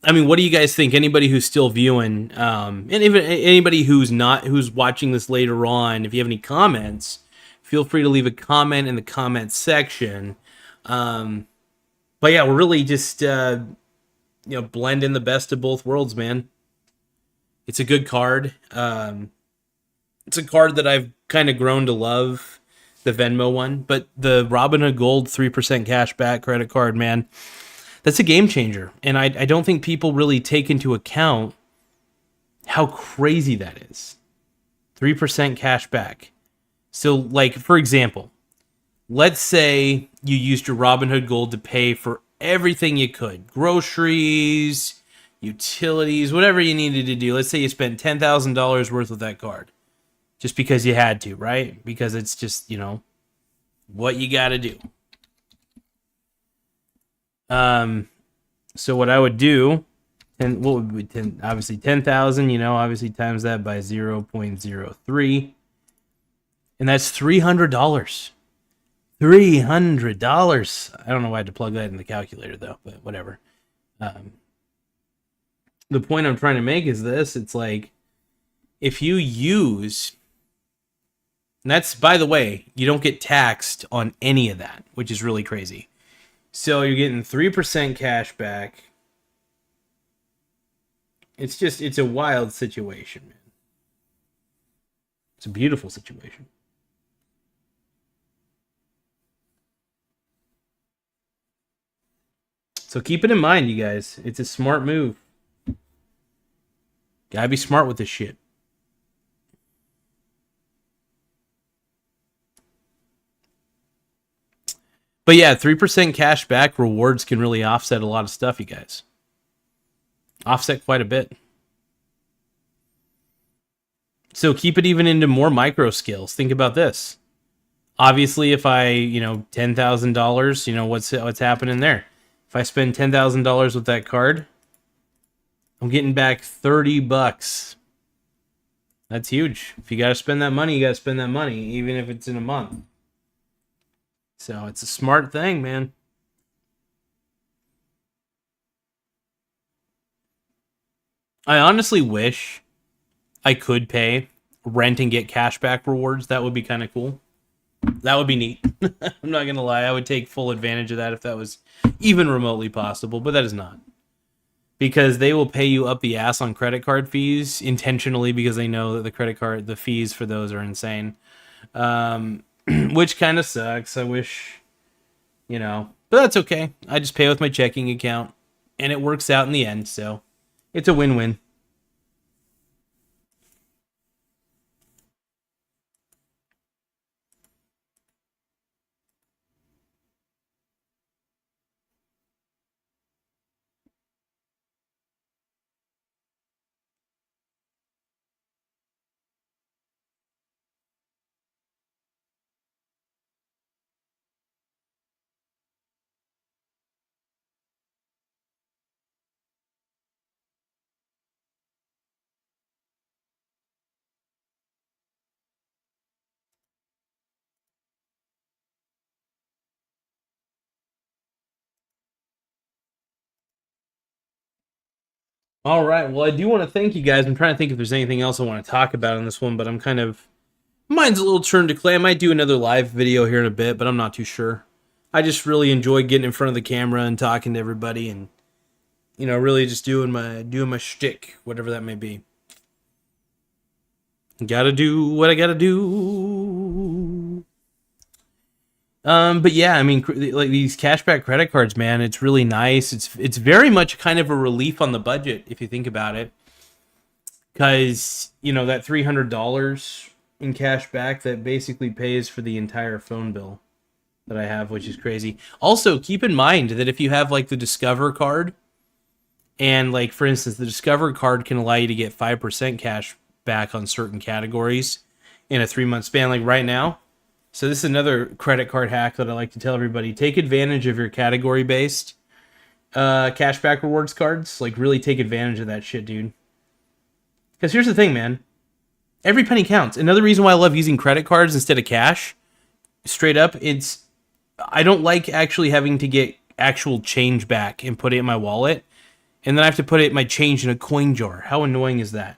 I mean, what do you guys think? Anybody who's still viewing, and even anybody who's not, who's watching this later on, if you have any comments, feel free to leave a comment in the comment section. But yeah, we're really just blend in the best of both worlds, man. It's a good card. It's a card that I've kind of grown to love, the Venmo one, but the Robinhood Gold 3% cashback credit card, man, that's a game changer. And I don't think people really take into account how crazy that is. 3% cashback. So, like, for example, let's say you used your Robinhood Gold to pay for everything you could. Groceries, utilities, whatever you needed to do. Let's say you spent $10,000 worth of that card. Just because you had to, right? Because it's just, what you got to do. So what I would do, and what would be 10, obviously 10,000, obviously times that by 0.03. And that's $300. $300. I don't know why I had to plug that in the calculator though, but whatever. The point I'm trying to make is this. It's like, if you use, and that's, by the way, you don't get taxed on any of that, which is really crazy. So you're getting 3% cash back. It's a wild situation, man. It's a beautiful situation. So keep it in mind, you guys. It's a smart move. Gotta be smart with this shit. But yeah, 3% cash back rewards can really offset a lot of stuff, you guys. Offset quite a bit. So keep it even into more micro skills. Think about this. Obviously, if I, $10,000, what's happening there? If I spend $10,000 with that card, I'm getting back $30. That's huge. If you got to spend that money, you got to spend that money, even if it's in a month. So it's a smart thing, man. I honestly wish I could pay rent and get cashback rewards. That would be kind of cool. That would be neat. I'm not going to lie. I would take full advantage of that if that was even remotely possible, but that is not. Because they will pay you up the ass on credit card fees intentionally because they know that the fees for those are insane. Which kind of sucks. I wish, but that's okay. I just pay with my checking account and it works out in the end. So it's a win-win. All right. Well, I do want to thank you guys. I'm trying to think if there's anything else I want to talk about on this one, but mine's a little turned to clay. I might do another live video here in a bit, but I'm not too sure. I just really enjoy getting in front of the camera and talking to everybody, and really just doing my shtick, whatever that may be. Gotta do what I gotta do. But yeah, I mean, like these cashback credit cards, man, it's really nice. It's very much kind of a relief on the budget if you think about it, because that $300 in cash back that basically pays for the entire phone bill that I have, which is crazy. Also, keep in mind that if you have like the Discover card, and like for instance, the Discover card can allow you to get 5% cash back on certain categories in a 3-month span, like right now. So this is another credit card hack that I like to tell everybody. Take advantage of your category-based cashback rewards cards. Like, really take advantage of that shit, dude. Because here's the thing, man. Every penny counts. Another reason why I love using credit cards instead of cash, straight up, I don't like actually having to get actual change back and put it in my wallet. And then I have to put my change in a coin jar. How annoying is that?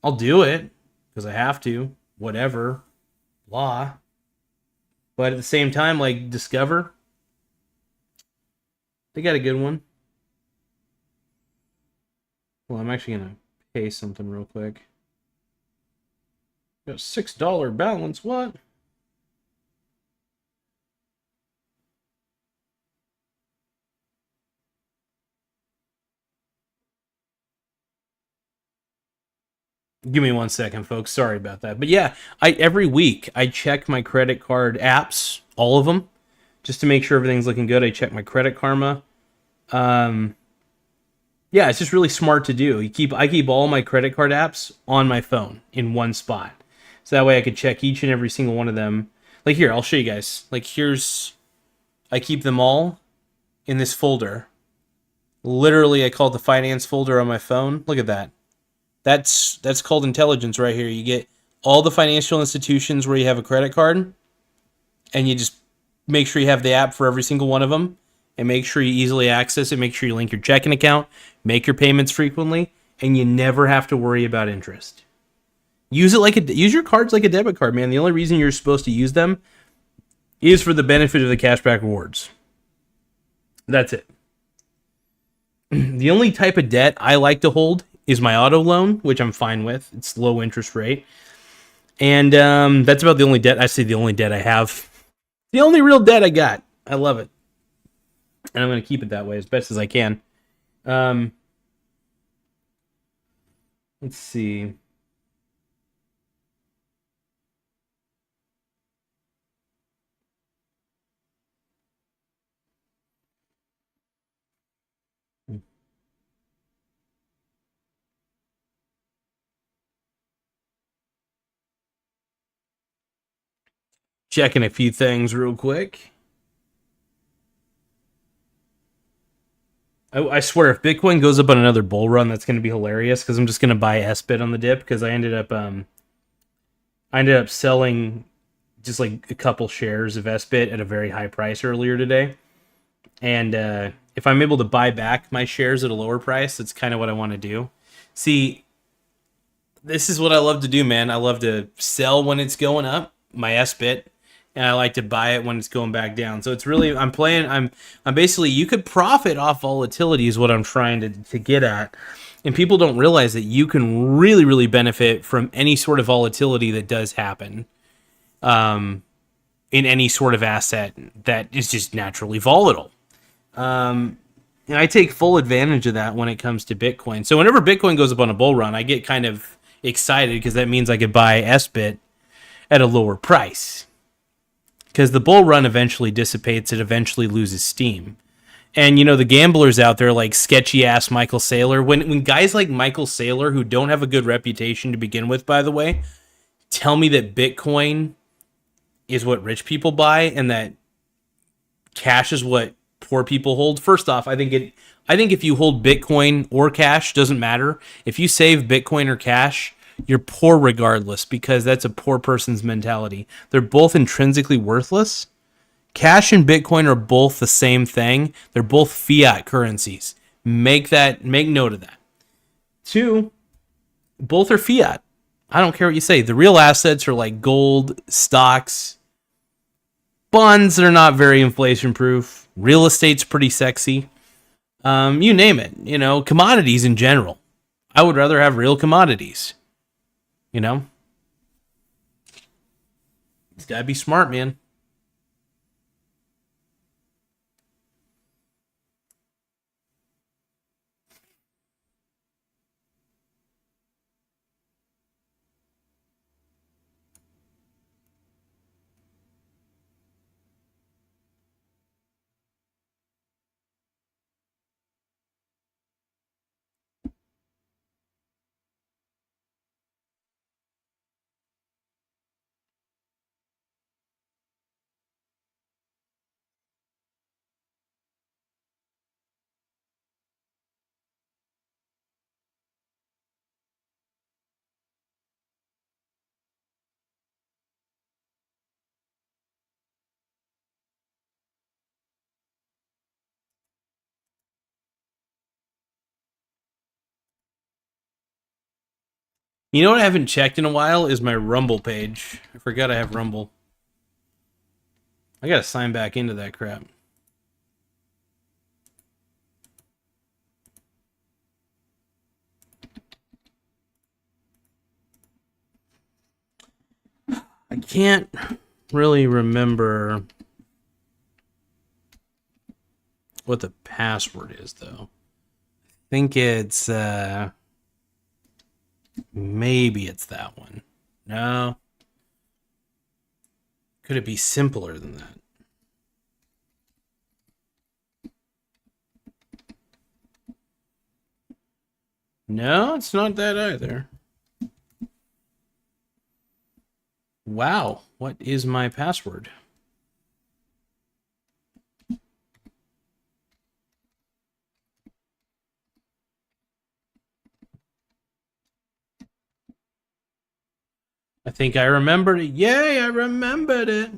I'll do it because I have to. Whatever. Blah. But at the same time, like Discover, they got a good one. Well, I'm actually going to pay something real quick. Got a $6 balance. What? Give me 1 second, folks. Sorry about that. But yeah, every week I check my credit card apps, all of them, just to make sure everything's looking good. I check my Credit Karma. Yeah, it's just really smart to do. I keep all my credit card apps on my phone in one spot, so that way I could check each and every single one of them. Like here, I'll show you guys. Like I keep them all in this folder. Literally, I call it the finance folder on my phone. Look at that. That's called intelligence right here. You get all the financial institutions where you have a credit card, and you just make sure you have the app for every single one of them, and make sure you easily access it. Make sure you link your checking account, make your payments frequently, and you never have to worry about interest. Use your cards like a debit card, man. The only reason you're supposed to use them is for the benefit of the cashback rewards. That's it. The only type of debt I like to hold is my auto loan, which I'm fine with. It's low interest rate. And that's about the only debt. I say the only debt I have. The only real debt I got. I love it. And I'm going to keep it that way as best as I can. Let's see. Checking a few things real quick. I swear, if Bitcoin goes up on another bull run, that's going to be hilarious, because I'm just going to buy SBIT on the dip, because I ended up selling just like a couple shares of SBIT at a very high price earlier today. And if I'm able to buy back my shares at a lower price, that's kind of what I want to do. See, this is what I love to do, man. I love to sell when it's going up, my SBIT, and I like to buy it when it's going back down. So it's really, I'm basically, you could profit off volatility is what I'm trying to get at. And people don't realize that you can really, really benefit from any sort of volatility that does happen in any sort of asset that is just naturally volatile. And I take full advantage of that when it comes to Bitcoin. So whenever Bitcoin goes up on a bull run, I get kind of excited, because that means I could buy SBIT at a lower price. Because the bull run eventually dissipates, it eventually loses steam. And, the gamblers out there like sketchy-ass Michael Saylor, when guys like Michael Saylor, who don't have a good reputation to begin with, by the way, tell me that Bitcoin is what rich people buy and that cash is what poor people hold. First off, I think if you hold Bitcoin or cash, doesn't matter. If you save Bitcoin or cash, you're poor regardless, because that's a poor person's mentality. They're both intrinsically worthless. Cash and Bitcoin are both the same thing. They're both fiat currencies. Make note of that. 2, both are fiat. I don't care what you say. The real assets are like gold, stocks, Bonds are not very inflation proof. Real estate's pretty sexy. You name it. You know, commodities in general. I would rather have real commodities. You know? It's gotta be smart, man. You know what I haven't checked in a while is my Rumble page. I forgot I have Rumble. I gotta sign back into that crap. I can't really remember what the password is, though. I think it's, maybe it's that one. No. Could it be simpler than that? No, it's not that either. Wow, what is my password? I think I remembered it. Yay, I remembered it.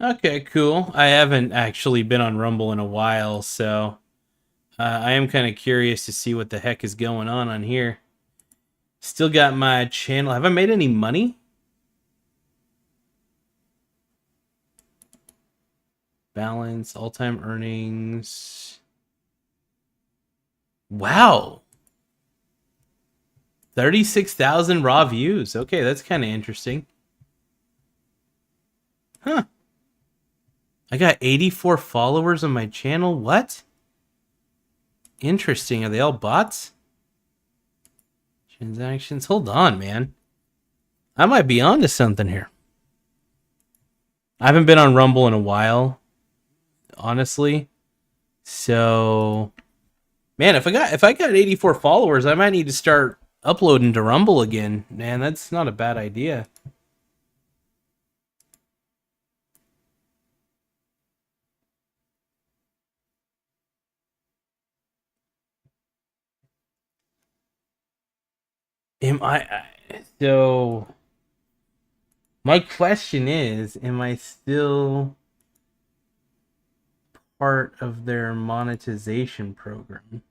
Okay, cool. I haven't actually been on Rumble in a while, so I am kind of curious to see what the heck is going on here. Still got my channel. Have I made any money? Balance, all-time earnings. Wow. 36,000 raw views. Okay, that's kind of interesting. Huh. I got 84 followers on my channel. What? Interesting. Are they all bots? Transactions. Hold on, man. I might be onto something here. I haven't been on Rumble in a while, honestly. So, man, if I got 84 followers, I might need to start uploading to Rumble again. Man, that's not a bad idea. So my question is, am I still part of their monetization program?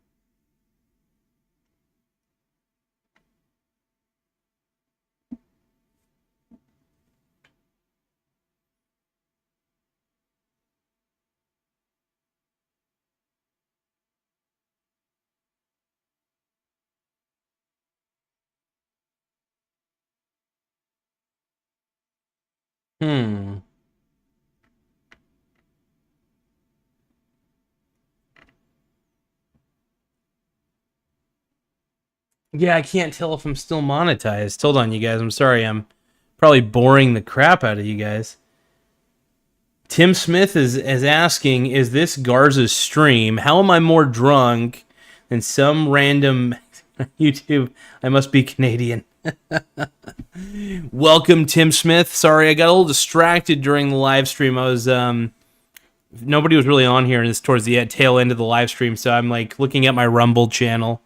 Yeah, I can't tell if I'm still monetized. Hold on, you guys. I'm sorry. I'm probably boring the crap out of you guys. Tim Smith is asking, is this Garza's stream? How am I more drunk than some random YouTube? I must be Canadian. Welcome, Tim Smith. Sorry, I got a little distracted during the live stream. I was nobody was really on here, and it's towards the tail end of the live stream, so I'm like looking at my Rumble channel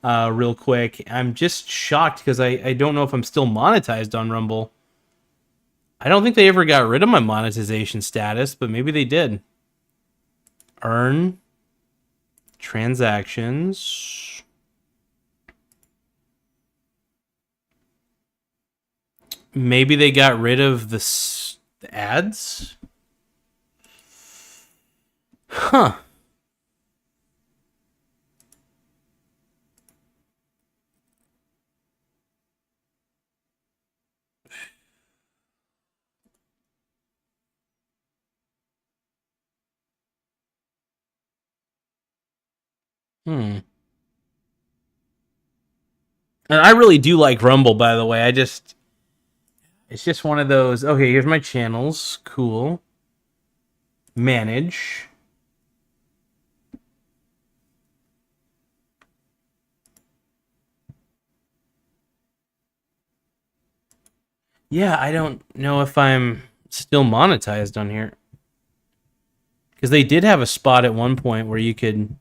real quick. I'm just shocked because I don't know if I'm still monetized on Rumble. I don't think they ever got rid of my monetization status, but maybe they did. Earn transactions. Maybe they got rid of the ads. Huh. And I really do like Rumble, by the way. It's just one of those. Okay, here's my channels. Cool. Manage. Yeah, I don't know if I'm still monetized on here. Because they did have a spot at one point where you could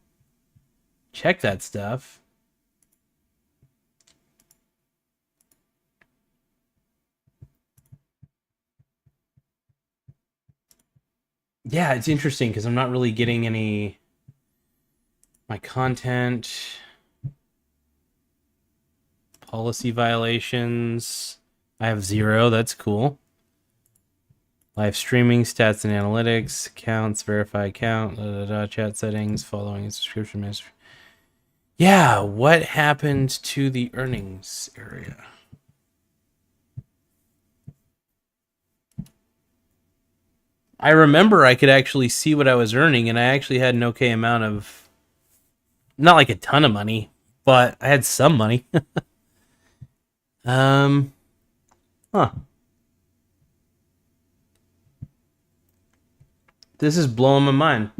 check that stuff. Yeah, it's interesting because I'm not really getting any... My content... Policy violations... I have 0, that's cool. Live streaming, stats and analytics, accounts, verify account, chat settings, following subscription ministry. Yeah, what happened to the earnings area? I remember I could actually see what I was earning, and I actually had an okay amount of... Not like a ton of money, but I had some money. Huh. This is blowing my mind.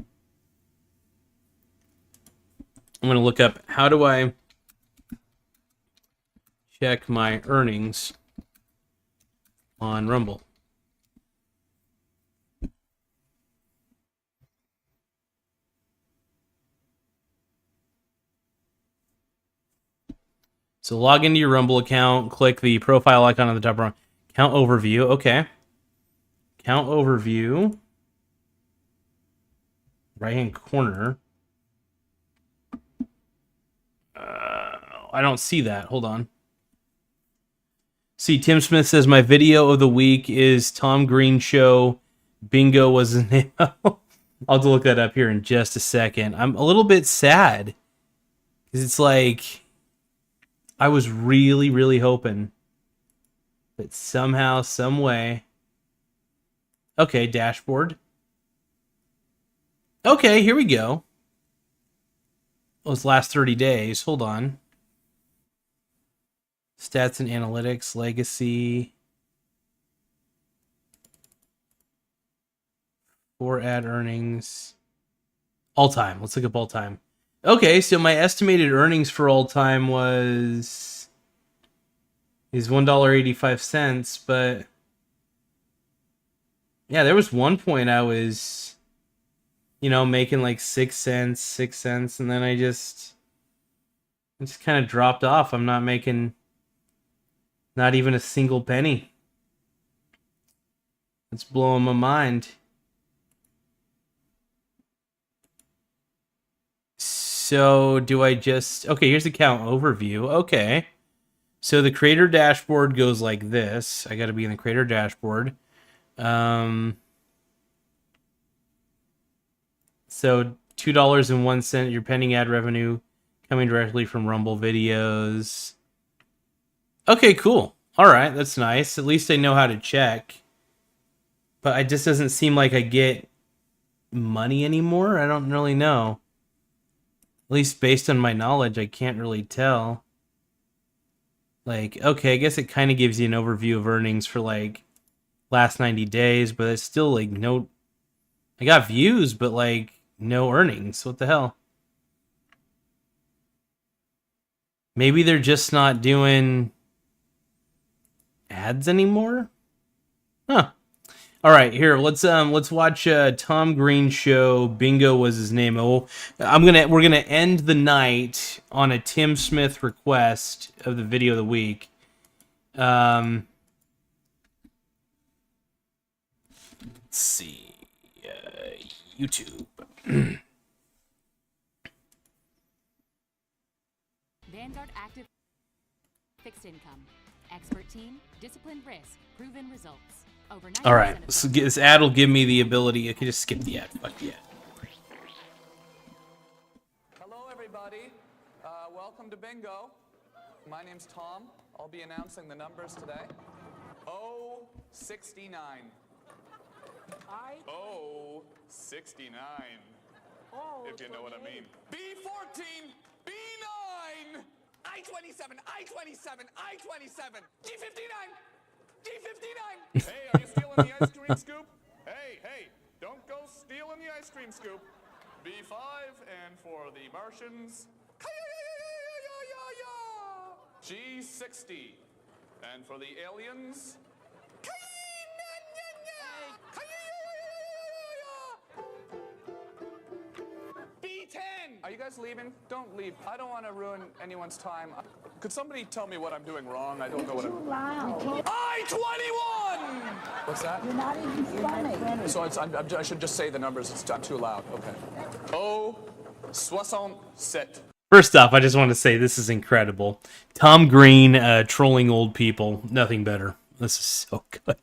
I'm going to look up, how do I check my earnings on Rumble? So log into your Rumble account, click the profile icon on the top right. Account overview, okay. Account overview. Right-hand corner. I don't see that. Hold on. See, Tim Smith says, my video of the week is Tom Green Show. Bingo was his name. I'll have to look that up here in just a second. I'm a little bit sad. Because it's like... I was really, really hoping that somehow, some way... Okay, dashboard. Okay, here we go. Those last 30 days. Hold on. Stats and analytics, legacy. 4 ad earnings. All time. Let's look up all time. Okay, so my estimated earnings for all time is $1.85, but yeah, there was one point I was, making like 6 cents, and then I just kind of dropped off. I'm not making not even a single penny. It's blowing my mind. So do I just... Okay, here's the account overview. Okay. So the creator dashboard goes like this. I got to be in the creator dashboard. So $2.01, your pending ad revenue coming directly from Rumble videos. Okay, cool. All right, that's nice. At least I know how to check. But it just doesn't seem like I get money anymore. I don't really know. At least based on my knowledge, I can't really tell. Like, okay, I guess it kind of gives you an overview of earnings for, like, last 90 days, but it's still, like, no... I got views, but, like, no earnings. What the hell? Maybe they're just not doing ads anymore? Huh. All right, here let's watch Tom Green Show. Bingo was his name. Oh, we're gonna end the night on a Tim Smith request of the video of the week. Let's see. YouTube. Vanguard Active Fixed Income. Expert team, disciplined risk, proven results. Over 90% All right, of so this ad will give me the ability. I can just skip the ad. Fuck the ad. Hello, everybody. Welcome to Bingo. My name's Tom. I'll be announcing the numbers today. O69. O69. If you know what I mean. B14. B9. I27. I27. I27. D59. D59. Hey, are you stealing the ice cream scoop? Hey, don't go stealing the ice cream scoop. B5, and for the Martians, G60, and for the aliens, B10. Are you guys leaving? Don't leave. I don't want to ruin anyone's time. Could somebody tell me what I'm doing wrong? I don't know what I'm... Loud. I-21! What's that? You're not even funny. So I should just say the numbers. I'm too loud. Okay. O67. First off, I just want to say this is incredible. Tom Green trolling old people. Nothing better. This is so good.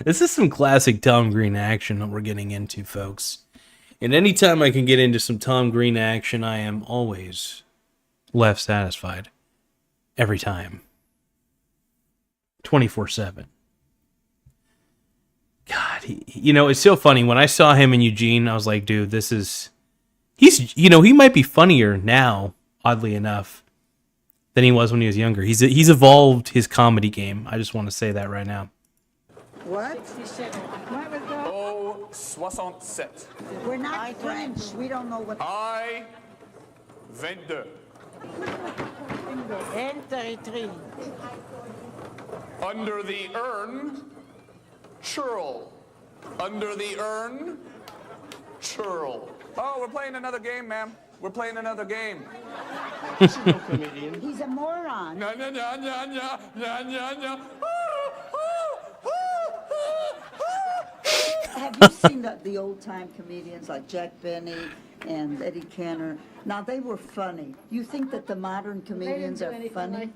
This is some classic Tom Green action that we're getting into, folks. And anytime I can get into some Tom Green action, I am always left satisfied. Every time. 24/7. God, it's so funny. When I saw him in Eugene, I was like, dude, he might be funnier now, oddly enough, than he was when he was younger. He's evolved his comedy game. I just want to say that right now. What? O67. We're not French. We don't know what. I-22. N33. Under the urn, churl. Under the urn, churl. Oh, we're playing another game, ma'am. We're playing another game. He's a moron. No. Have you seen the old-time comedians like Jack Benny and Eddie Cantor? Now, they were funny. You think that the modern comedians are funny?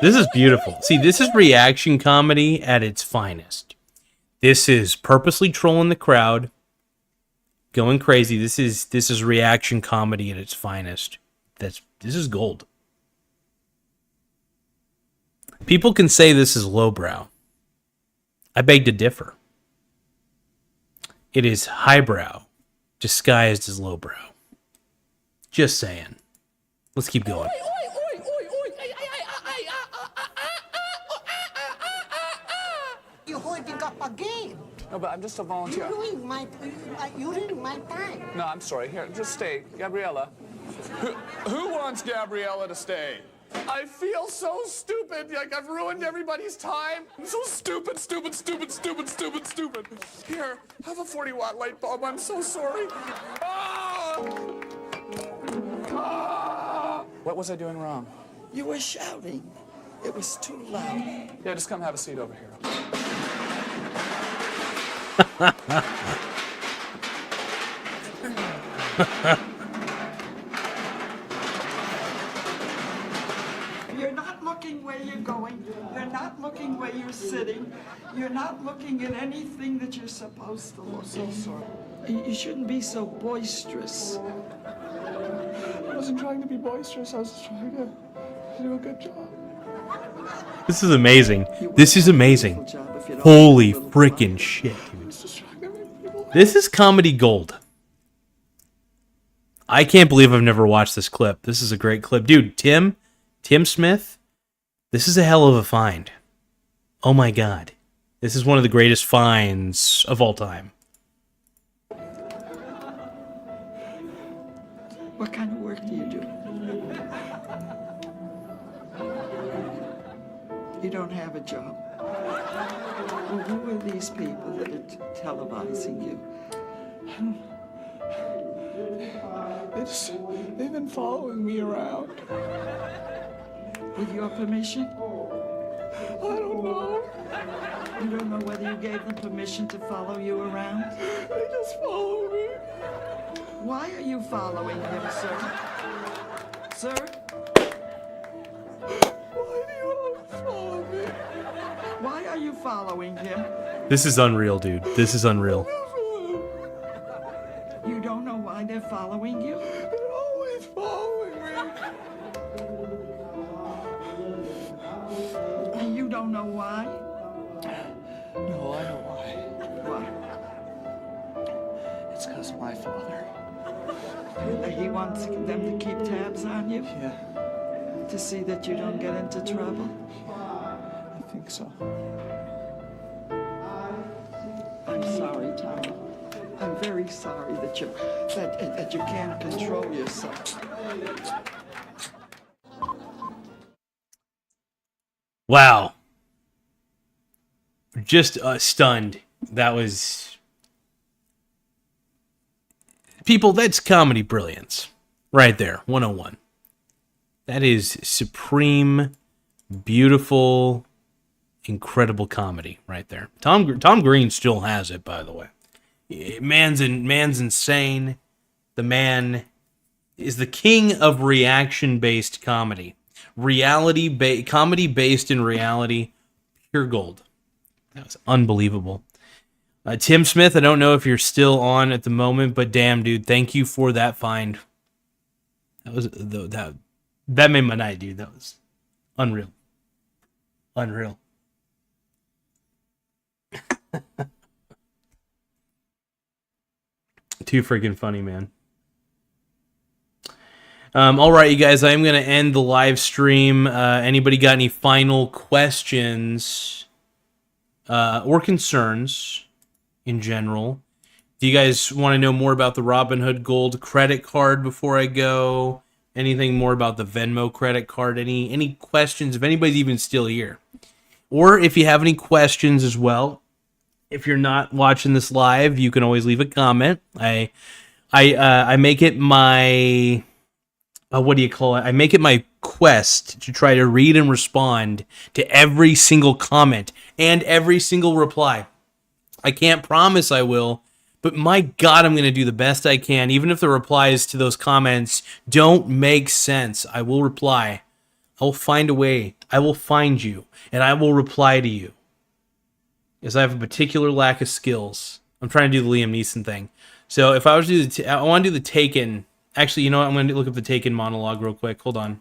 This is beautiful. See, this is reaction comedy at its finest. This is purposely trolling the crowd, going crazy. This is reaction comedy at its finest. This is gold. People can say this is lowbrow. I beg to differ. It is highbrow, disguised as lowbrow. Just saying. Let's keep going. You're holding up a game. No, but I'm just a volunteer. You're ruining my time. No, I'm sorry. Here, just stay. Gabriella. Who wants Gabriella to stay? I feel so stupid. Like I've ruined everybody's time. I'm so stupid. Here, have a 40-watt light bulb. I'm so sorry. What was I doing wrong? You were shouting. It was too loud. Yeah, just come have a seat over here. You're not looking where you're going. You're not looking where you're sitting. You're not looking at anything that you're supposed to look. So sorry. You shouldn't be so boisterous. I wasn't trying to be boisterous. I was just trying to do a good job. This is amazing. This is amazing. Holy freaking shit, dude. This is comedy gold. I can't believe I've never watched this clip. This is a great clip. Dude, Tim Smith, this is a hell of a find. Oh my god. This is one of the greatest finds of all time. What kind of work do you do? You don't have a job. Well, who are these people that are televising you? They've been following me around. With your permission? don't know. You don't know whether you gave them permission to follow you around? They just follow me. Why are you following him, sir? Sir? Why do you always follow me? Why are you following him? This is unreal, dude. This is unreal. You don't know why they're following you? They're always following me. And you don't know why? No, I know why. Why? It's because of my father. He wants them to keep tabs on you? Yeah, To see that you don't get into trouble? I think so. I'm sorry, Tommy. I'm very sorry that you can't control yourself. Wow. Just stunned. That was... People, that's comedy brilliance. Right there, 101. That is supreme, beautiful, incredible comedy right there. Tom Green still has it, by the way. Man's insane. The man is the king of reaction-based comedy. Comedy based in reality, pure gold. That was unbelievable. Tim Smith, I don't know if you're still on at the moment, but damn, dude, thank you for that find. That made my night, dude. That was unreal. Unreal. Too freaking funny, man. All right, you guys, I am going to end the live stream. Anybody got any final questions or concerns in general? Do you guys want to know more about the Robinhood Gold Credit Card before I go? Anything more about the Venmo credit card? Any questions? If anybody's even still here. Or if you have any questions as well, if you're not watching this live, you can always leave a comment. I make it my... what do you call it? I make it my quest to try to read and respond to every single comment and every single reply. I can't promise I will, but my God, I'm going to do the best I can. Even if the replies to those comments don't make sense, I will reply. I will find a way. I will find you, and I will reply to you. Because I have a particular lack of skills. I'm trying to do the Liam Neeson thing. So if I was to do I want to do the Taken. Actually, you know what? I'm going to look up the Taken monologue real quick. Hold on.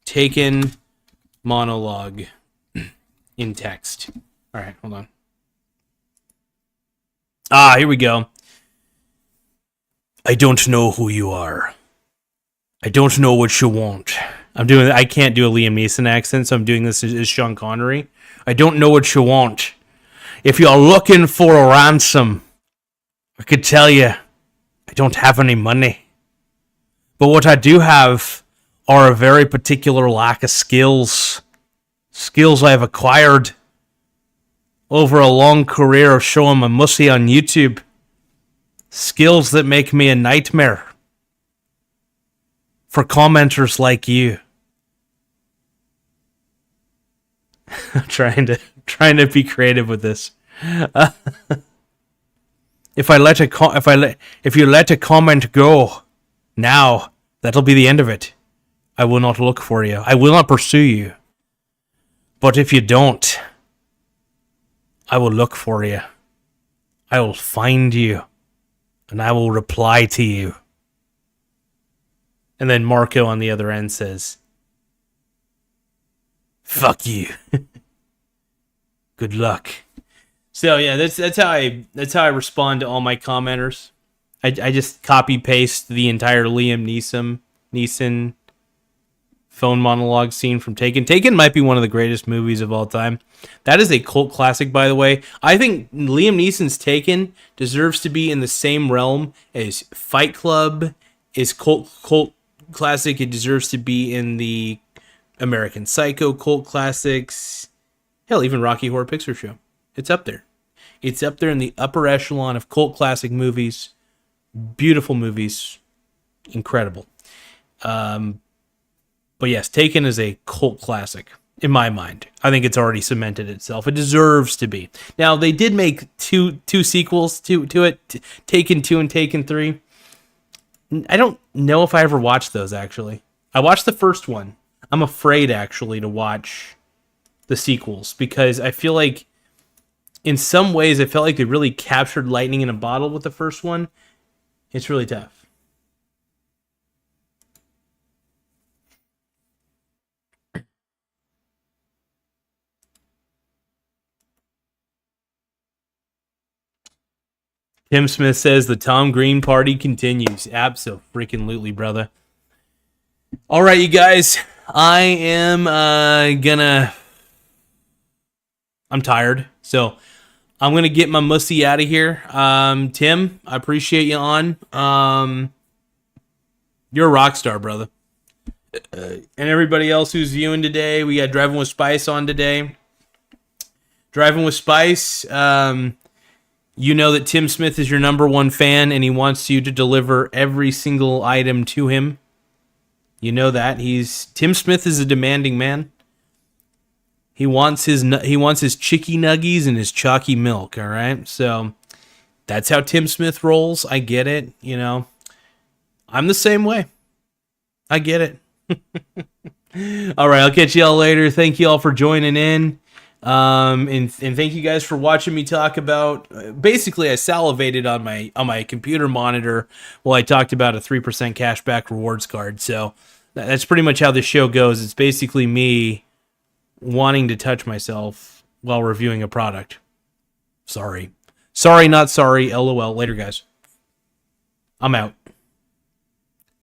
Taken monologue in text. All right, hold on. Here we go. I don't know who you are. I don't know what you want. I can't do a Liam Neeson accent, so I'm doing this as Sean Connery. I don't know what you want. If you're looking for a ransom, I could tell you I don't have any money. But what I do have are a very particular lack of skills. Skills I've acquired over a long career of showing my mussy on YouTube. Skills that make me a nightmare for commenters like you. I'm trying to be creative with this. If you let a comment go now, that'll be the end of it. I will not look for you. I will not pursue you. But if you don't, I will look for you. I will find you. And I will reply to you. And then Marco on the other end says, fuck you. Good luck. So yeah, that's how I respond to all my commenters. I just copy paste the entire Liam Neeson phone monologue scene from Taken. Taken might be one of the greatest movies of all time. That is a cult classic, by the way. I think Liam Neeson's Taken deserves to be in the same realm as Fight Club, is cult classic. It deserves to be in the American Psycho cult classics. Hell, even Rocky Horror Picture Show. It's up there. It's up there in the upper echelon of cult classic movies. Beautiful movies. Incredible. But yes, Taken is a cult classic. in my mind. I think it's already cemented itself. It deserves to be. Now, they did make two sequels to it, Taken 2 and Taken 3. I don't know if I ever watched those, actually. I watched the first one. I'm afraid, actually, to watch the sequels because I feel like, in some ways, I felt like they really captured lightning in a bottle with the first one. It's really tough. Tim Smith says the Tom Green party continues. Abso-freaking-lutely, brother. All right, you guys. I am I'm tired, so I'm gonna get my mussy out of here. Tim, I appreciate you on. You're a rock star, brother. And everybody else who's viewing today, we got Driving with Spice on today. Driving with Spice. You know that Tim Smith is your #1 fan, and he wants you to deliver every single item to him. You know that Tim Smith is a demanding man. He wants his chicky nuggies and his chalky milk. All right, so that's how Tim Smith rolls. I get it. You know, I'm the same way. I get it. All right, I'll catch y'all later. Thank you all for joining in. And thank you guys for watching me talk about, basically I salivated on my computer monitor while I talked about a 3% cashback rewards card. So that's pretty much how this show goes. It's basically me wanting to touch myself while reviewing a product. Sorry, not sorry. LOL. Later, guys. I'm out.